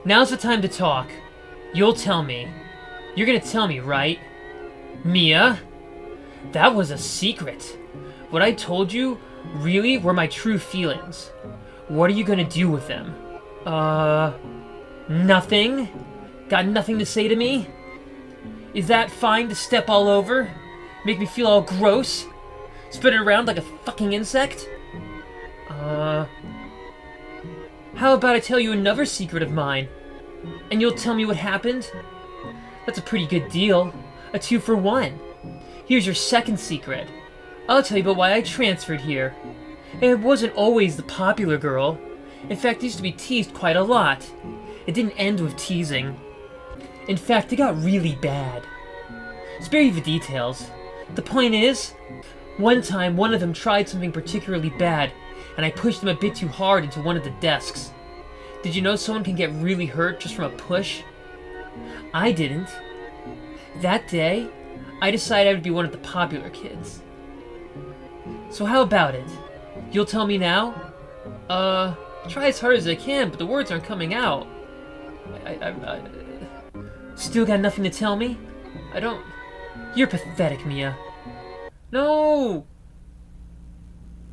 Now's the time to talk. You'll tell me. You're gonna tell me, right? Mia? That was a secret. What I told you really were my true feelings. What are you gonna do with them? Nothing? Got nothing to say to me? Is that fine to step all over? Make me feel all gross? Spin it around like a fucking insect? How about I tell you another secret of mine? And you'll tell me what happened? That's a pretty good deal. A 2-for-1. Here's your second secret. I'll tell you about why I transferred here. It wasn't always the popular girl. In fact, I used to be teased quite a lot. It didn't end with teasing. In fact, it got really bad. Spare you the details. The point is, one time one of them tried something particularly bad, and I pushed them a bit too hard into one of the desks. Did you know someone can get really hurt just from a push? I didn't. That day, I decided I would be one of the popular kids. So how about it? You'll tell me now? Try as hard as I can, but the words aren't coming out. I still got nothing to tell me? I don't... You're pathetic, Mia. No!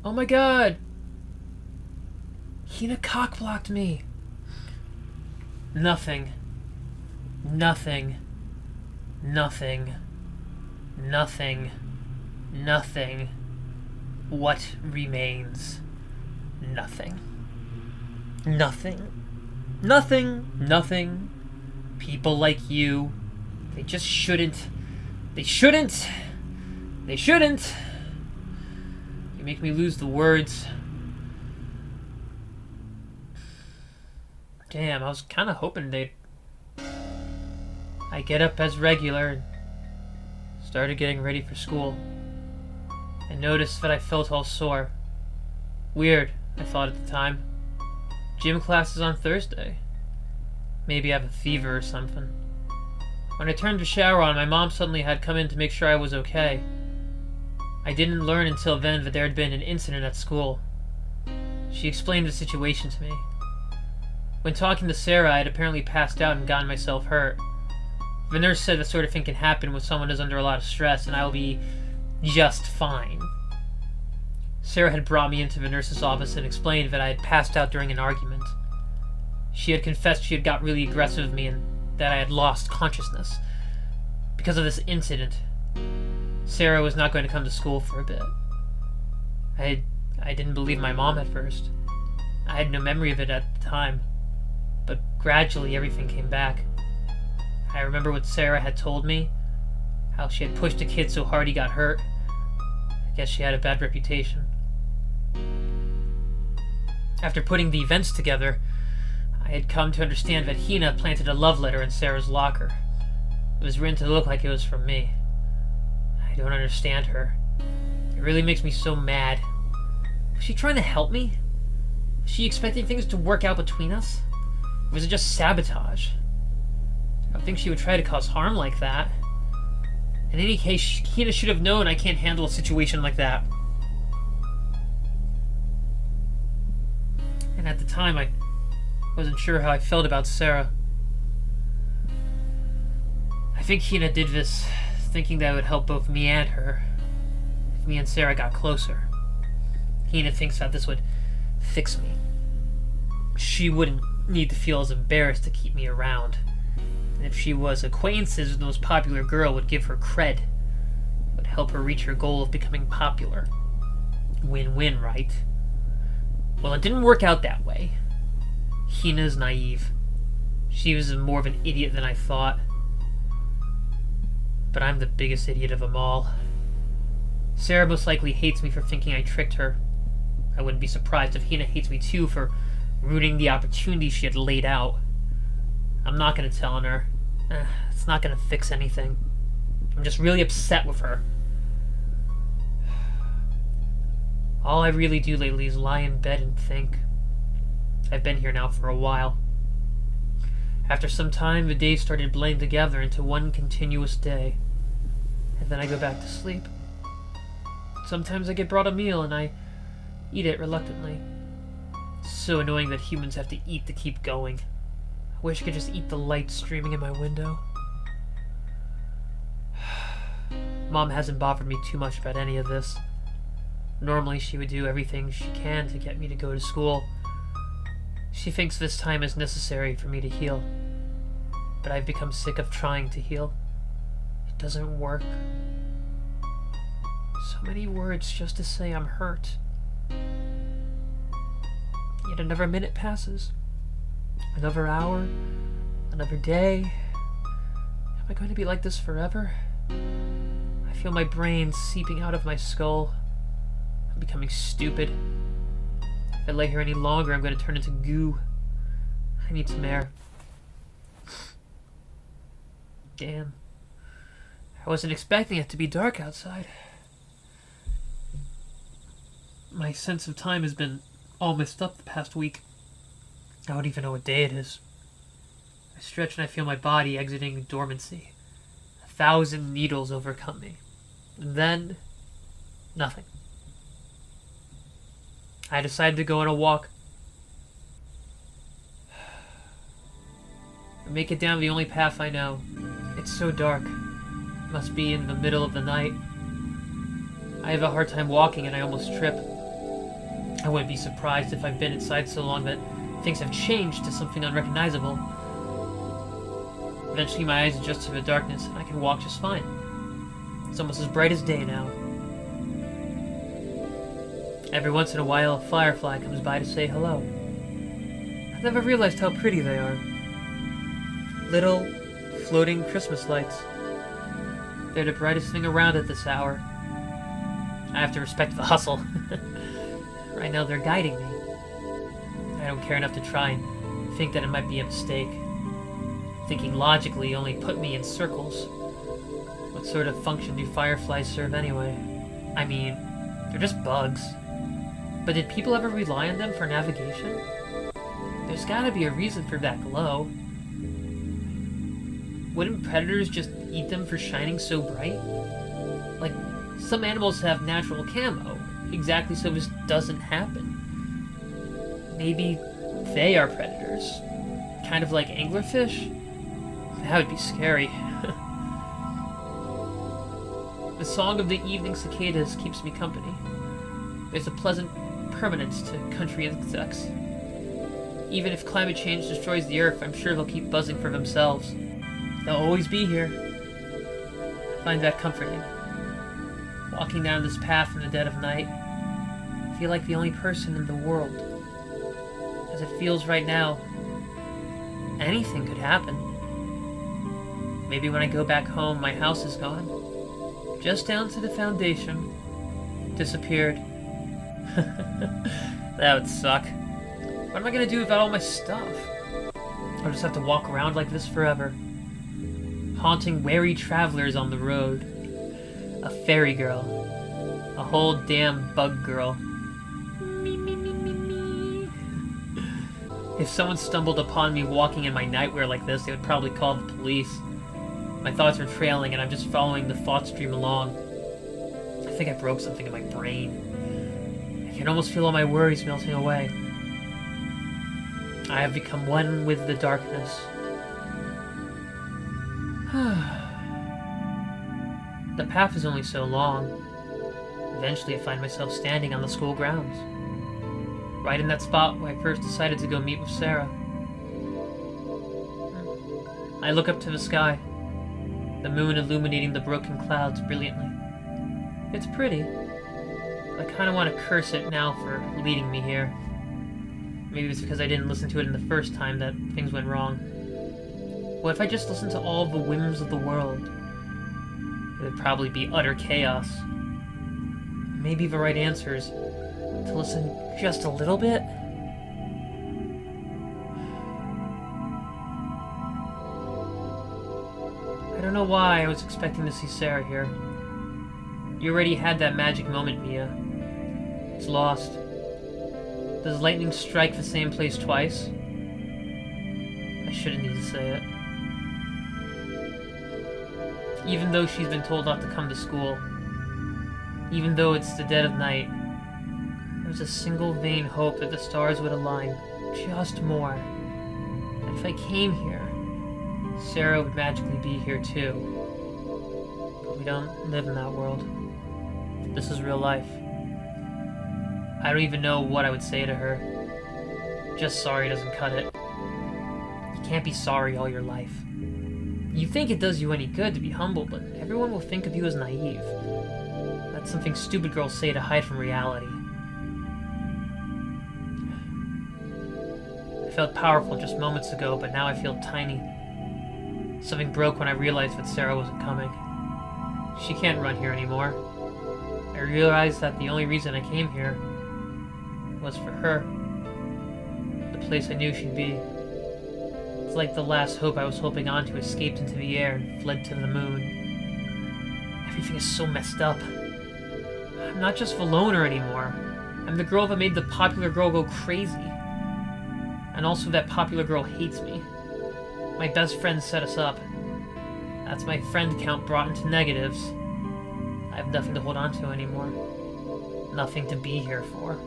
Oh my god! Hina cock-blocked me. Nothing. Nothing. Nothing. Nothing. Nothing. What remains? Nothing. Nothing. Nothing. Nothing. People like you, they just shouldn't. They shouldn't. They shouldn't. You make me lose the words. Damn, I was kind of hoping they'd... I get up as regular and started getting ready for school. I noticed that I felt all sore. Weird, I thought at the time. Gym class is on Thursday. Maybe I have a fever or something. When I turned the shower on, my mom suddenly had come in to make sure I was okay. I didn't learn until then that there had been an incident at school. She explained the situation to me. When talking to Sarah, I had apparently passed out and gotten myself hurt. The nurse said the sort of thing can happen when someone is under a lot of stress, and I will be just fine. Sarah had brought me into the nurse's office and explained that I had passed out during an argument. She had confessed she had got really aggressive with me and that I had lost consciousness. Because of this incident, Sarah was not going to come to school for a bit. I didn't believe my mom at first. I had no memory of it at the time, but gradually everything came back. I remember what Sarah had told me, how she had pushed a kid so hard he got hurt. I guess she had a bad reputation. After putting the events together, I had come to understand that Hina planted a love letter in Sarah's locker. It was written to look like it was from me. I don't understand her. It really makes me so mad. Was she trying to help me? Was she expecting things to work out between us? Or was it just sabotage? I don't think she would try to cause harm like that. In any case, Hina should have known I can't handle a situation like that. And at the time, I wasn't sure how I felt about Sarah. I think Hina did this thinking that it would help both me and her if me and Sarah got closer. Hina thinks that this would fix me. She wouldn't need to feel as embarrassed to keep me around. And if she was acquaintances with the most popular girl, would give her cred. It would help her reach her goal of becoming popular. Win-win, right? Well, it didn't work out that way. Hina's naive. She was more of an idiot than I thought. But I'm the biggest idiot of them all. Sarah most likely hates me for thinking I tricked her. I wouldn't be surprised if Hina hates me too for ruining the opportunity she had laid out. I'm not going to tell on her. It's not going to fix anything. I'm just really upset with her. All I really do lately is lie in bed and think. I've been here now for a while. After some time, the days started blending together into one continuous day. And then I go back to sleep. Sometimes I get brought a meal and I eat it reluctantly. It's so annoying that humans have to eat to keep going. I wish I could just eat the light streaming in my window. Mom hasn't bothered me too much about any of this. Normally she would do everything she can to get me to go to school. She thinks this time is necessary for me to heal. But I've become sick of trying to heal. It doesn't work. So many words just to say I'm hurt. Yet another minute passes. Another hour. Another day. Am I going to be like this forever? I feel my brain seeping out of my skull. I'm becoming stupid. If I lay here any longer, I'm going to turn into goo. I need some air. Damn. I wasn't expecting it to be dark outside. My sense of time has been all messed up the past week. I don't even know what day it is. I stretch and I feel my body exiting dormancy. 1,000 needles overcome me. And then, nothing. I decided to go on a walk. I make it down the only path I know. It's so dark. It must be in the middle of the night. I have a hard time walking and I almost trip. I wouldn't be surprised if I've been inside so long that things have changed to something unrecognizable. Eventually my eyes adjust to the darkness and I can walk just fine. It's almost as bright as day now. Every once in a while, a firefly comes by to say hello. I've never realized how pretty they are. Little, floating Christmas lights. They're the brightest thing around at this hour. I have to respect the hustle. Right now, they're guiding me. I don't care enough to try and think that it might be a mistake. Thinking logically only put me in circles. What sort of function do fireflies serve anyway? I mean, they're just bugs. But did people ever rely on them for navigation? There's gotta be a reason for that glow. Wouldn't predators just eat them for shining so bright? Like, some animals have natural camo, exactly so this doesn't happen. Maybe they are predators. Kind of like anglerfish? That would be scary. The song of the evening cicadas keeps me company. There's a pleasant permanence to country insects. Even if climate change destroys the earth, I'm sure they'll keep buzzing for themselves. They'll always be here. I find that comforting. Walking down this path in the dead of night, I feel like the only person in the world. As it feels right now, anything could happen. Maybe when I go back home, my house is gone. Just down to the foundation. Disappeared. That would suck. What am I gonna do without all my stuff? I'll just have to walk around like this forever. Haunting wary travelers on the road. A fairy girl. A whole damn bug girl. Me, me, me, me, me. If someone stumbled upon me walking in my nightwear like this, they would probably call the police. My thoughts are trailing and I'm just following the thought stream along. I think I broke something in my brain. I can almost feel all my worries melting away. I have become one with the darkness. The path is only so long. Eventually I find myself standing on the school grounds. Right in that spot where I first decided to go meet with Sarah. I look up to the sky. The moon illuminating the broken clouds brilliantly. It's pretty. I kind of want to curse it now for leading me here. Maybe it's because I didn't listen to it in the first time that things went wrong. What if I just listened to all the whims of the world? It would probably be utter chaos. Maybe the right answer is to listen just a little bit? I don't know why I was expecting to see Sarah here. You already had that magic moment, Mia. It's lost. Does lightning strike the same place twice? I shouldn't need to say it. Even though she's been told not to come to school, even though it's the dead of night, there's a single vain hope that the stars would align just more. And if I came here, Sarah would magically be here too. But we don't live in that world. This is real life. I don't even know what I would say to her. Just sorry doesn't cut it. You can't be sorry all your life. You think it does you any good to be humble, but everyone will think of you as naive. That's something stupid girls say to hide from reality. I felt powerful just moments ago, but now I feel tiny. Something broke when I realized that Sarah wasn't coming. She can't run here anymore. I realized that the only reason I came here was for her. The place I knew she'd be. It's like the last hope I was holding on to escaped into the air and fled to the moon. Everything is so messed up. I'm not just the loner anymore. I'm the girl that made the popular girl go crazy. And also that popular girl hates me. My best friend set us up. That's my friend count brought into negatives. I have nothing to hold on to anymore. Nothing to be here for.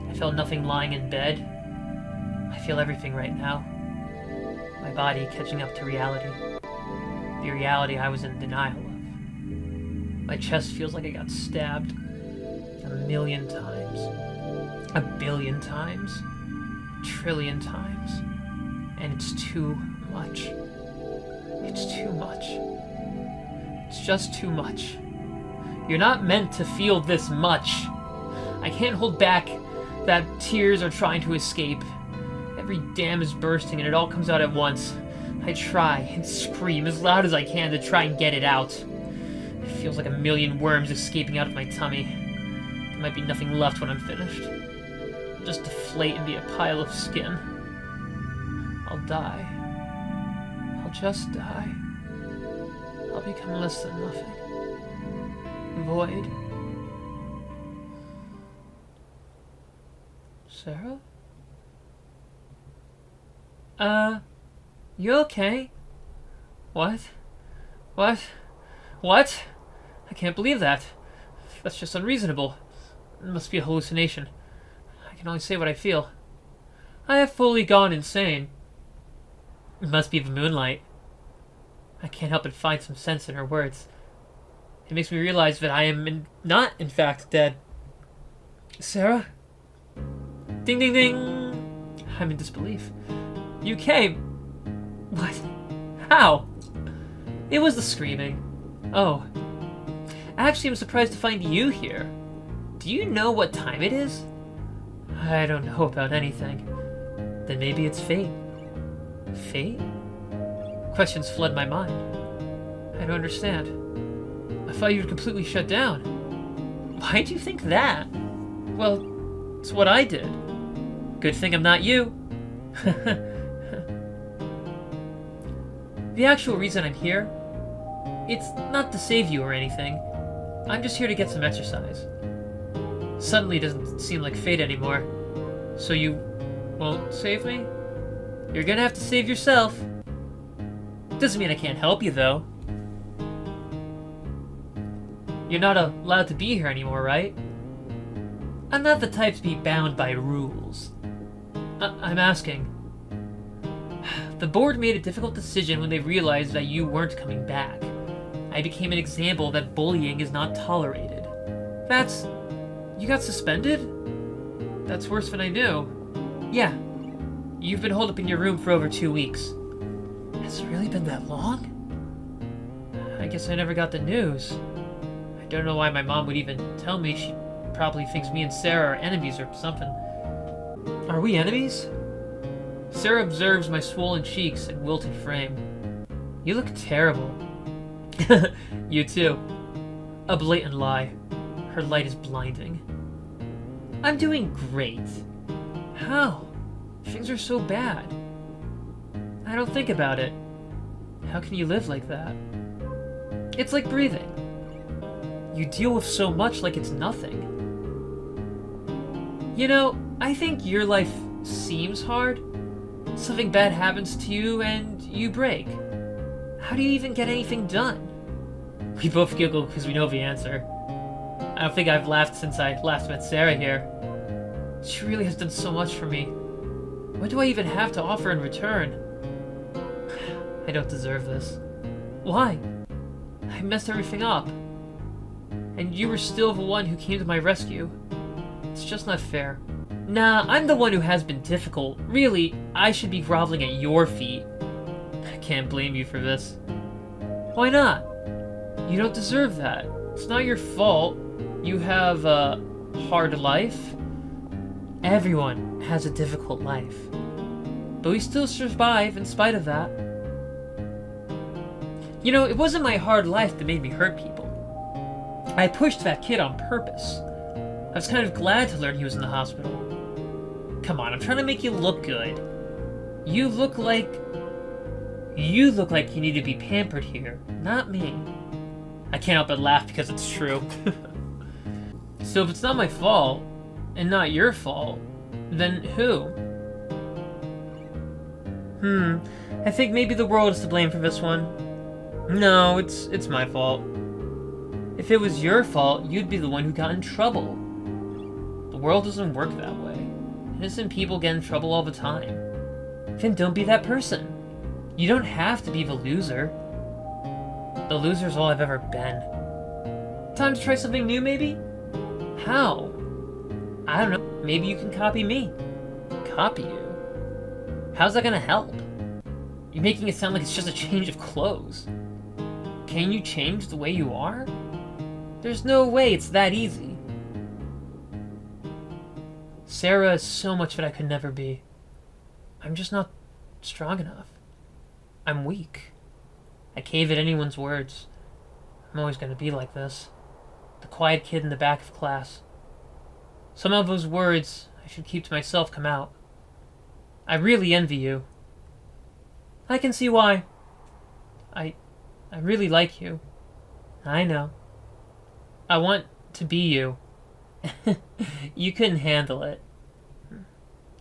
I felt nothing lying in bed. I feel everything right now. My body catching up to reality. The reality I was in denial of. My chest feels like I got stabbed 1,000,000 times. 1,000,000,000 times. 1,000,000,000,000 times. And it's too much. It's too much. It's just too much. You're not meant to feel this much. I can't hold back that tears are trying to escape. Every dam is bursting and it all comes out at once. I try and scream as loud as I can to try and get it out. It feels like 1,000,000 worms escaping out of my tummy. There might be nothing left when I'm finished. I'll just deflate and be a pile of skin. I'll die. I'll just die. I'll become less than nothing. Void. Sarah? You okay? What? What? What? I can't believe that. That's just unreasonable. It must be a hallucination. I can only say what I feel. I have fully gone insane. It must be the moonlight. I can't help but find some sense in her words. It makes me realize that I am not, in fact, dead. Sarah? Ding ding ding! I'm in disbelief. You came. What? How? It was the screaming. Oh. Actually, I'm surprised to find you here. Do you know what time it is? I don't know about anything. Then maybe it's fate. Fate? Questions flood my mind. I don't understand. I thought you were completely shut down. Why'd you think that? Well, it's what I did. Good thing I'm not you. The actual reason I'm here, it's not to save you or anything. I'm just here to get some exercise. Suddenly doesn't seem like fate anymore. So you won't save me? You're gonna have to save yourself. Doesn't mean I can't help you, though. You're not allowed to be here anymore, right? I'm not the type to be bound by rules. I'm asking. The board made a difficult decision when they realized that you weren't coming back. I became an example that bullying is not tolerated. That's... You got suspended? That's worse than I knew. Yeah. You've been holed up in your room for over 2 weeks. Has it really been that long? I guess I never got the news. I don't know why my mom would even tell me. She probably thinks me and Sarah are enemies or something. Are we enemies? Sarah observes my swollen cheeks and wilted frame. You look terrible. You too. A blatant lie. Her light is blinding. I'm doing great. How? Things are so bad. I don't think about it. How can you live like that? It's like breathing. You deal with so much like it's nothing. You know, I think your life seems hard. Something bad happens to you and you break. How do you even get anything done? We both giggle because we know the answer. I don't think I've laughed since I last met Sarah here. She really has done so much for me. What do I even have to offer in return? I don't deserve this. Why? I messed everything up. And you were still the one who came to my rescue. It's just not fair. Nah, I'm the one who has been difficult. Really, I should be groveling at your feet. I can't blame you for this. Why not? You don't deserve that. It's not your fault. You have a hard life. Everyone has a difficult life. But we still survive in spite of that. You know, it wasn't my hard life that made me hurt people. I pushed that kid on purpose. I was kind of glad to learn he was in the hospital. Come on, I'm trying to make you look good. You look like you need to be pampered here, not me. I can't help but laugh because it's true. So if it's not my fault, and not your fault, then who? I think maybe the world is to blame for this one. No, it's my fault. If it was your fault, you'd be the one who got in trouble. The world doesn't work that way. Innocent people get in trouble all the time. Then don't be that person. You don't have to be the loser. The loser's all I've ever been. Time to try something new, maybe? How? I don't know. Maybe you can copy me. Copy you? How's that gonna help? You're making it sound like it's just a change of clothes. Can you change the way you are? There's no way it's that easy. Sarah is so much that I could never be. I'm just not strong enough. I'm weak. I cave at anyone's words. I'm always gonna be like this. The quiet kid in the back of class. Some of those words I should keep to myself come out. I really envy you. I can see why. I really like you. I know. I want to be you. You couldn't handle it.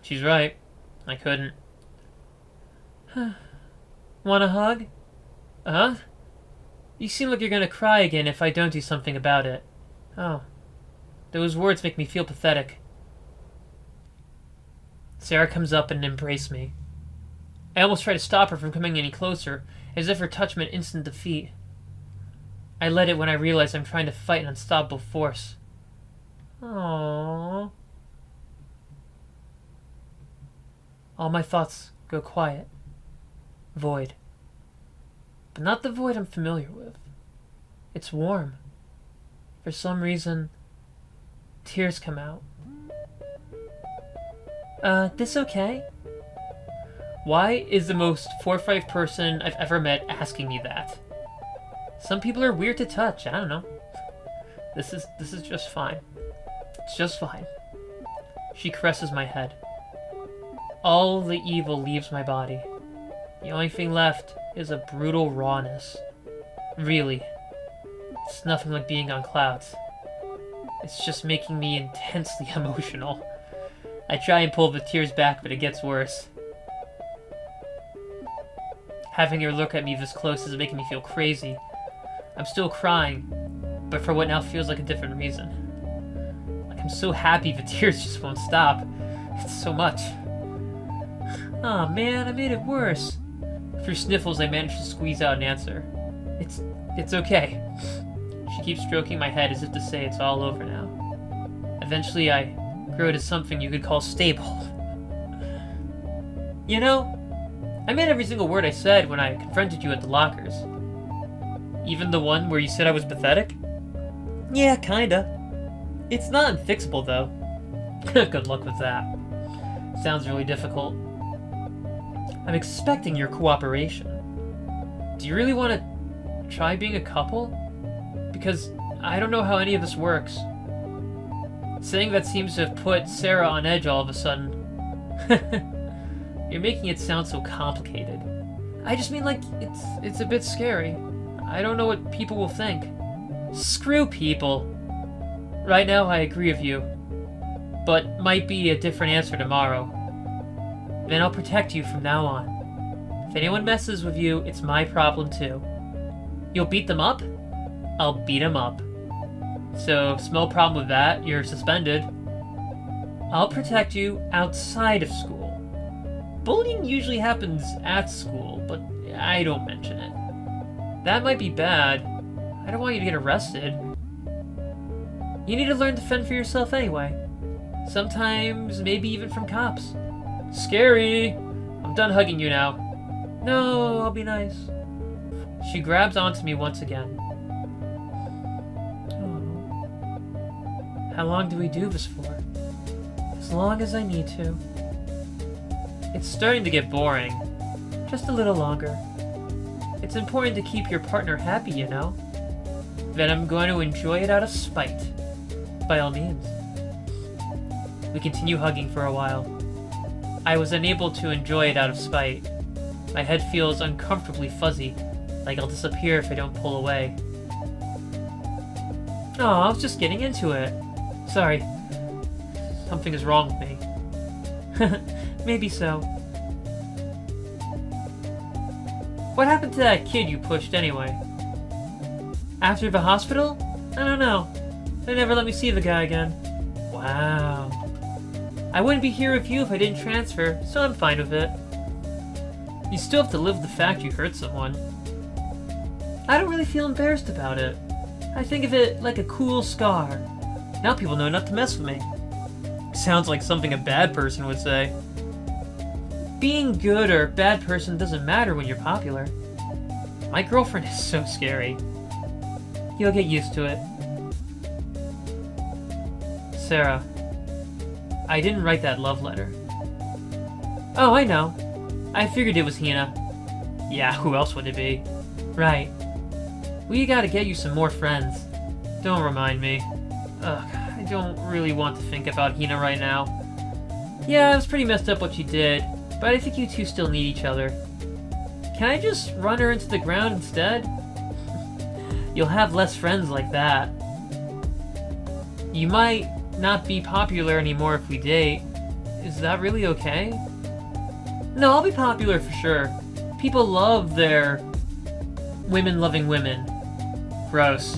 She's right. I couldn't. Want a hug? Huh? You seem like you're gonna cry again if I don't do something about it. Oh. Those words make me feel pathetic. Sarah comes up and embraced me. I almost tried to stop her from coming any closer, as if her touch meant instant defeat. I let it when I realized I'm trying to fight an unstoppable force. Aww. All my thoughts go quiet. Void. But not the void I'm familiar with. It's warm. For some reason, tears come out. This okay? Why is the most 4'5" person I've ever met asking me that? Some people are weird to touch, I don't know. This is just fine. It's just fine. She caresses my head. All the evil leaves my body. The only thing left is a brutal rawness. Really, it's nothing like being on clouds. It's just making me intensely emotional. I try and pull the tears back, but it gets worse. Having her look at me this close is making me feel crazy. I'm still crying, but for what now feels like a different reason. Like I'm so happy the tears just won't stop. It's so much. Aw, man, I made it worse. Through sniffles, I managed to squeeze out an answer. It's okay. She keeps stroking my head as if to say it's all over now. Eventually, I grow to something you could call stable. You know, I meant every single word I said when I confronted you at the lockers. Even the one where you said I was pathetic? Yeah, kinda. It's not unfixable, though. Good luck with that. Sounds really difficult. I'm expecting your cooperation. Do you really want to try being a couple? Because I don't know how any of this works. Saying that seems to have put Sarah on edge all of a sudden. You're making it sound so complicated. I just mean, like, it's a bit scary. I don't know what people will think. Screw people. Right now, I agree with you. But might be a different answer tomorrow. Then I'll protect you from now on. If anyone messes with you, it's my problem too. You'll beat them up? I'll beat them up. So, small problem with that, you're suspended. I'll protect you outside of school. Bullying usually happens at school, but I don't mention it. That might be bad. I don't want you to get arrested. You need to learn to fend for yourself anyway. Sometimes, maybe even from cops. Scary! I'm done hugging you now. No, I'll be nice. She grabs onto me once again. Oh. How long do we do this for? As long as I need to. It's starting to get boring. Just a little longer. It's important to keep your partner happy, you know? Then I'm going to enjoy it out of spite. By all means. We continue hugging for a while. I was unable to enjoy it out of spite. My head feels uncomfortably fuzzy, like I'll disappear if I don't pull away. Oh, I was just getting into it. Sorry. Something is wrong with me. Maybe so. What happened to that kid you pushed anyway? After the hospital? I don't know. They never let me see the guy again. Wow. I wouldn't be here with you if I didn't transfer, so I'm fine with it. You still have to live with the fact you hurt someone. I don't really feel embarrassed about it. I think of it like a cool scar. Now people know not to mess with me. Sounds like something a bad person would say. Being good or bad person doesn't matter when you're popular. My girlfriend is so scary. You'll get used to it. Sarah, I didn't write that love letter. Oh, I know. I figured it was Hina. Yeah, who else would it be? Right. We gotta get you some more friends. Don't remind me. Ugh, I don't really want to think about Hina right now. Yeah, it was pretty messed up what she did, but I think you two still need each other. Can I just run her into the ground instead? You'll have less friends like that. You might not be popular anymore if we date. Is that really okay? No, I'll be popular for sure. People love their women loving women. Gross.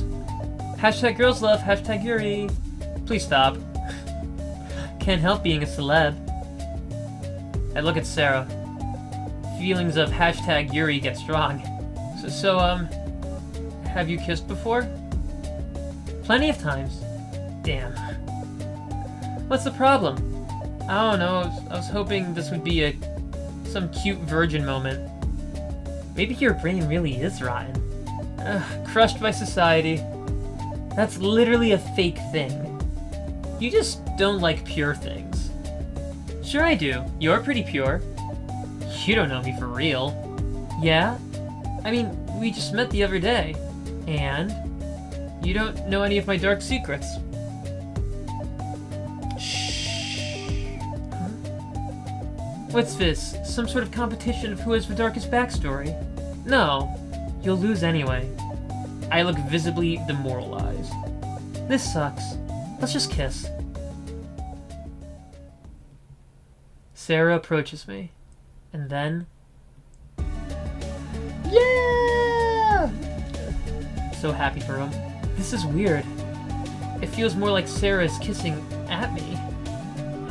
Hashtag girls love, hashtag Yuri. Please stop. Can't help being a celeb. I look at Sarah. feelings of hashtag Yuri get strong. Have you kissed before? Plenty of times. Damn. What's the problem? I don't know, I was hoping this would be some cute virgin moment. Maybe your brain really is rotten. Crushed by society. That's literally a fake thing. You just don't like pure things. Sure I do. You're pretty pure. You don't know me for real. Yeah? I mean, we just met the other day. And? You don't know any of my dark secrets. Shh. Huh? What's this? Some sort of competition of who has the darkest backstory? No. You'll lose anyway. I look visibly demoralized. This sucks. Let's just kiss. Sarah approaches me. And then... Yeah! So happy for him. This is weird. It feels more like Sarah is kissing at me.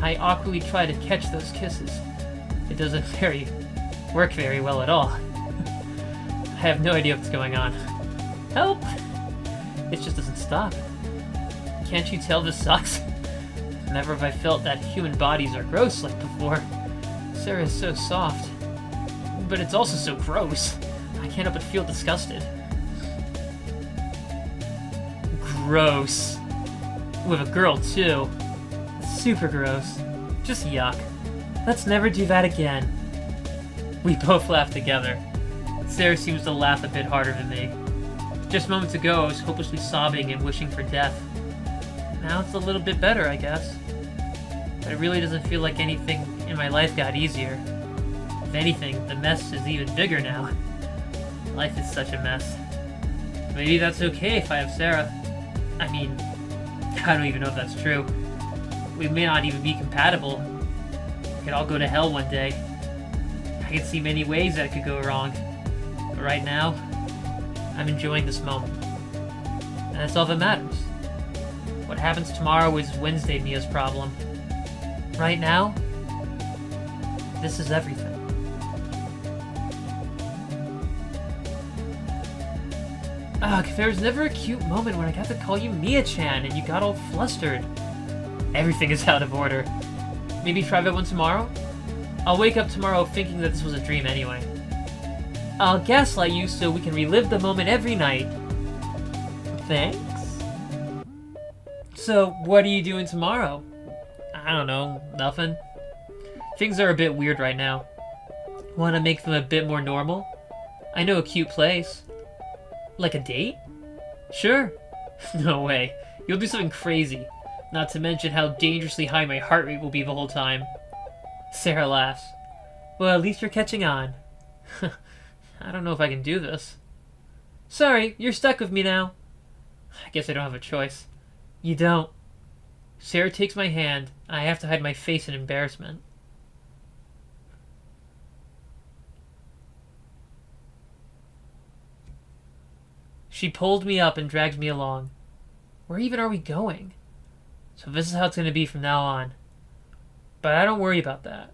I awkwardly try to catch those kisses. It doesn't work very well at all. I have no idea what's going on. Help! It just doesn't stop. Can't you tell this sucks? Never have I felt that human bodies are gross like before. Sarah is so soft. But it's also so gross. I can't help but feel disgusted. Gross. With a girl, too. Super gross. Just yuck. Let's never do that again. We both laugh together. Sarah seems to laugh a bit harder than me. Just moments ago, I was hopelessly sobbing and wishing for death. Now it's a little bit better, I guess. But it really doesn't feel like anything in my life got easier. If anything, the mess is even bigger now. Life is such a mess. Maybe that's okay if I have Sarah. I mean, I don't even know if that's true. We may not even be compatible. We could all go to hell one day. I can see many ways that it could go wrong. But right now, I'm enjoying this moment. And that's all that matters. What happens tomorrow is Wednesday Mia's problem. Right now, this is everything. Ugh, there was never a cute moment when I got to call you Mia-chan and you got all flustered. Everything is out of order. Maybe try that one tomorrow? I'll wake up tomorrow thinking that this was a dream anyway. I'll gaslight you so we can relive the moment every night. Thanks? So, what are you doing tomorrow? I don't know, nothing. Things are a bit weird right now. Want to make them a bit more normal? I know a cute place. Like a date? Sure. No way. You'll do something crazy. Not to mention how dangerously high my heart rate will be the whole time. Sarah laughs. Well, at least you're catching on. I don't know if I can do this. Sorry, you're stuck with me now. I guess I don't have a choice. You don't. Sarah takes my hand. I have to hide my face in embarrassment. She pulled me up and dragged me along. Where even are we going? So this is how it's going to be from now on. But I don't worry about that.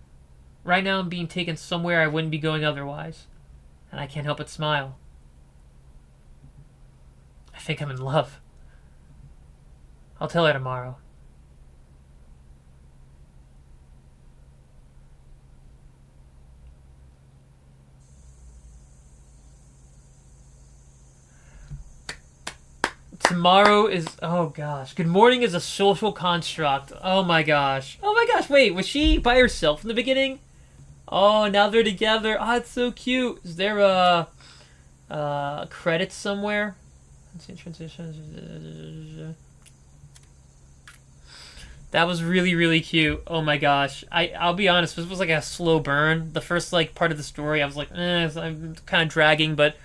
Right now I'm being taken somewhere I wouldn't be going otherwise. And I can't help but smile. I think I'm in love. I'll tell her tomorrow. Tomorrow is... Oh, gosh. Good morning is a social construct. Oh, my gosh. Oh, my gosh. Wait, was she by herself in the beginning? Oh, now they're together. Oh, it's so cute. Is there a credits somewhere? Let's see, transition. That was really, really cute. Oh, my gosh. I'll be honest. This was like a slow burn. The first, like, part of the story, I was like, I'm kind of dragging, but...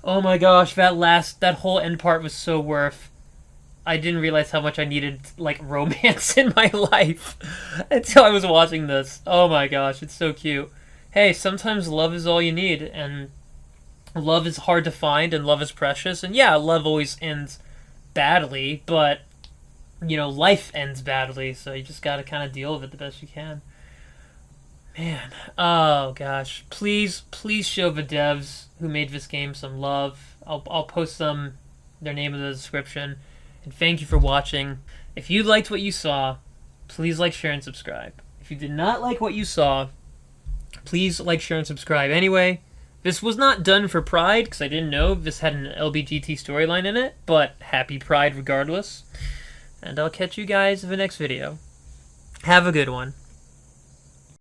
Oh my gosh, that whole end part was so worth. I didn't realize how much I needed, like, romance in my life until I was watching this. Oh my gosh, it's so cute. Hey, sometimes love is all you need, and love is hard to find, and love is precious. And yeah, love always ends badly, but, you know, life ends badly, so you just gotta kind of deal with it the best you can. Man, oh gosh. Please show the devs who made this game some love. I'll post their name in the description. And thank you for watching. If you liked what you saw, please like, share, and subscribe. If you did not like what you saw, please like, share, and subscribe anyway. This was not done for Pride, because I didn't know this had an LBGT storyline in it, but happy Pride regardless. And I'll catch you guys in the next video. Have a good one.